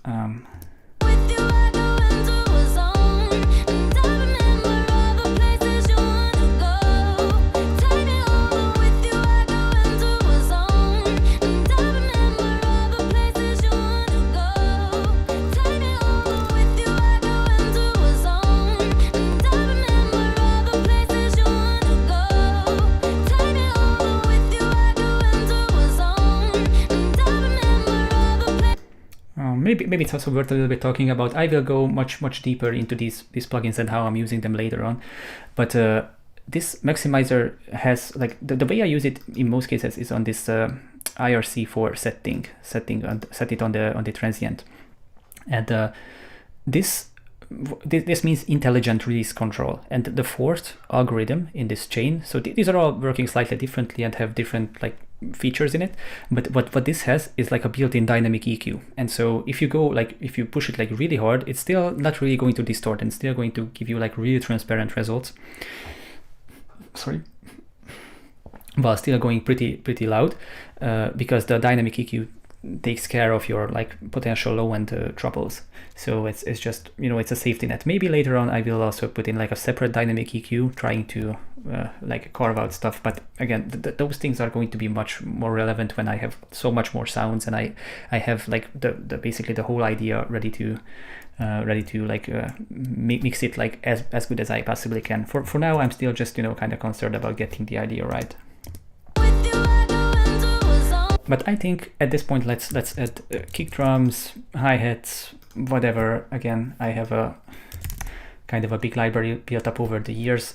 With you, I go into a zone, and I remember all the places you wanna go. Take me over with you, I go into a zone, and I remember all the places you wanna go. Take me over with you, I go into a zone, and I remember all the places you wanna go. Take me over with you, I go into a zone, and I remember all the places. Maybe it's also worth a little bit talking about. I will go much deeper into these plugins and how I'm using them later on, but this maximizer has like the way I use it in most cases is on this IRC4 set it on the transient, and this means intelligent release control, and the fourth algorithm in this chain. So these are all working slightly differently and have different like features in it, but what this has is like a built-in dynamic EQ, and so if you go like if you push it like really hard, it's still not really going to distort and still going to give you like really transparent results. Sorry. While still going pretty loud, because the dynamic EQ takes care of your like potential low end troubles. So it's just, you know, it's a safety net. Maybe later on I will also put in like a separate dynamic EQ, trying to like carve out stuff. But again, those things are going to be much more relevant when I have so much more sounds and I have like the basically the whole idea ready to like mix it like as good as I possibly can. For now, I'm still just, you know, kind of concerned about getting the idea right. With you, I go into a zone. But I think at this point, let's add kick drums, hi-hats, whatever. Again, I have a kind of a big library built up over the years.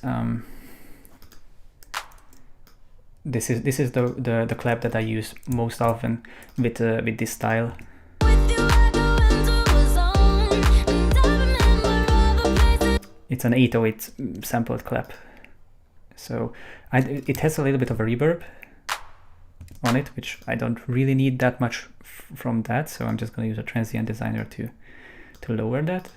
This is the clap that I use most often with this style. With you, I go into a zone, and I remember all the places. It's an 808 sampled clap, so it has a little bit of a reverb on it, which I don't really need that much from that, so I'm just going to use a transient designer to lower that.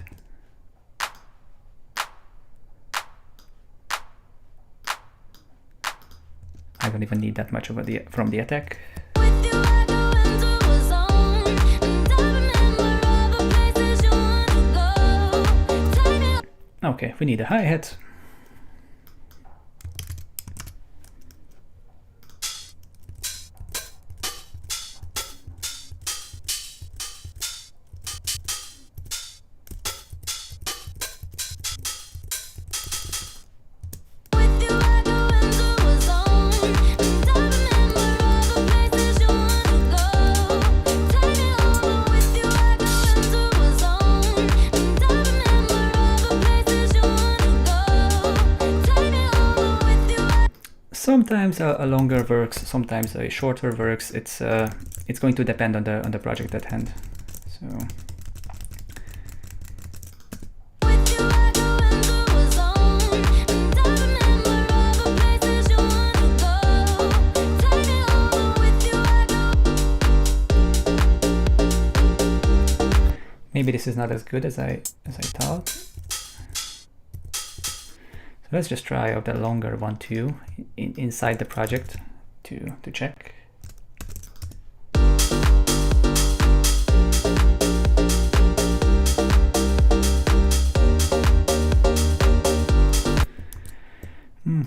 I don't even need that much of from the attack. With you, I go into a zone, and I remember all the places you wanna go. Take me. Okay, we need a hi-hat. With you, I go into a zone, and I remember all the places you wanna go. Take me over with you, I go into a zone, and I remember all the places you wanna go. Take me over with you. Sometimes a longer works, sometimes a shorter works. It's going to depend on the project at hand. So With you, I go into a zone, and I remember all the places you wanna go. Take me over with you, I go. maybe this is not as good as I thought. So let's just try out the longer one too inside the project to check.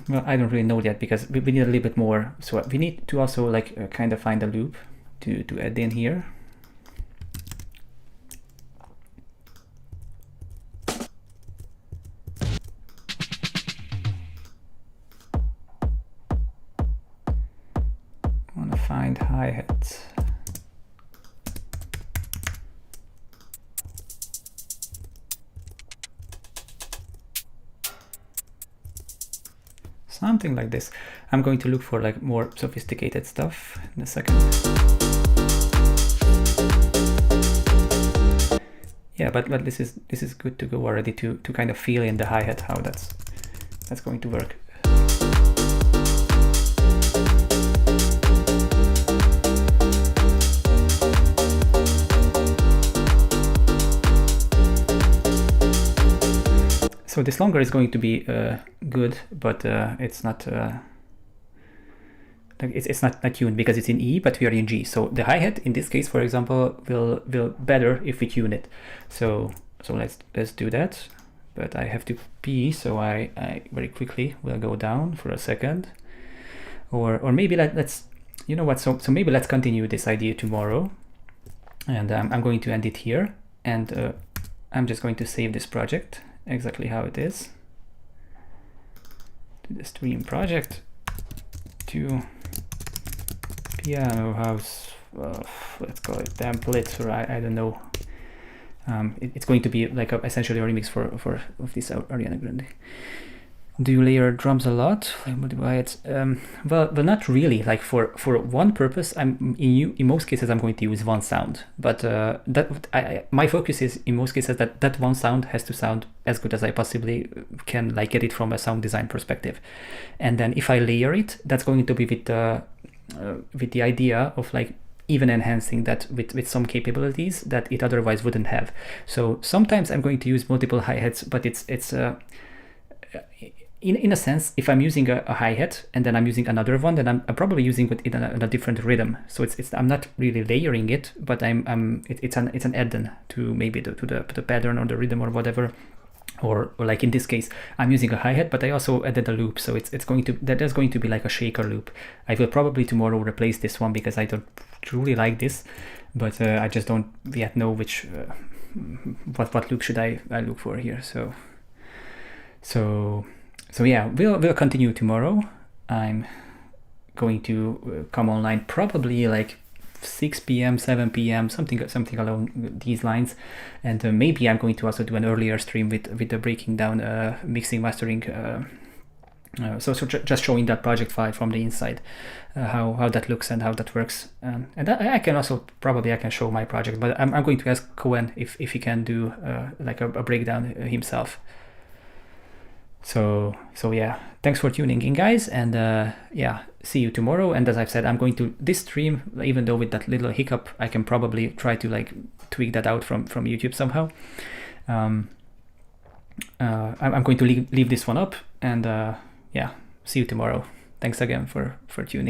Well, I don't really know yet because we need a little bit more. So we need to also like kind of find a loop to add in here. I want to find hi-hats. Something like this. I'm going to look for like more sophisticated stuff in a second. Yeah, but this is good to go already to kind of feel in the hi-hat how that's going to work. So this longer is going to be good, but it's not it's not tuned because it's in E, but we are in G. So the hi-hat in this case, for example, will better if we tune it. So let's do that. But I have to pee, so I very quickly will go down for a second. Or maybe let's you know what? So maybe let's continue this idea tomorrow, and I'm going to end it here, and I'm just going to save this project exactly how it is. To the stream project, to piano house, let's call it template, or I don't know. It's going to be like essentially a remix for of this Ariana Grande. Do you layer drums a lot? Well, not really. Like for one purpose, in most cases I'm going to use one sound, but my focus is in most cases that one sound has to sound as good as I possibly can, like get it from a sound design perspective, and then if I layer it, that's going to be with the idea of like even enhancing that with some capabilities that it otherwise wouldn't have. So sometimes I'm going to use multiple hi-hats, but it's in a sense, if I'm using a hi-hat and then I'm using another one, then I'm probably using it in a different rhythm. So it's I'm not really layering it, but it's an add-on to maybe to the pattern or the rhythm or whatever. Or like in this case, I'm using a hi-hat, but I also added a loop. So there's going to be like a shaker loop. I will probably tomorrow replace this one because I don't truly like this, but I just don't yet know which what loop should I look for here. So yeah, we'll continue tomorrow. I'm going to come online probably like 6 p.m., 7 p.m., something along these lines, and maybe I'm going to also do an earlier stream with the breaking down, mixing, mastering. So just showing that project file from the inside, how that looks and how that works, and I can also probably show my project, but I'm going to ask Kohen if he can do like a breakdown himself. So yeah, thanks for tuning in, guys, and yeah, see you tomorrow. And as I've said, I'm going to this stream, even though with that little hiccup, I can probably try to like tweak that out from YouTube somehow. I'm going to leave this one up, and yeah, see you tomorrow. Thanks again for tuning.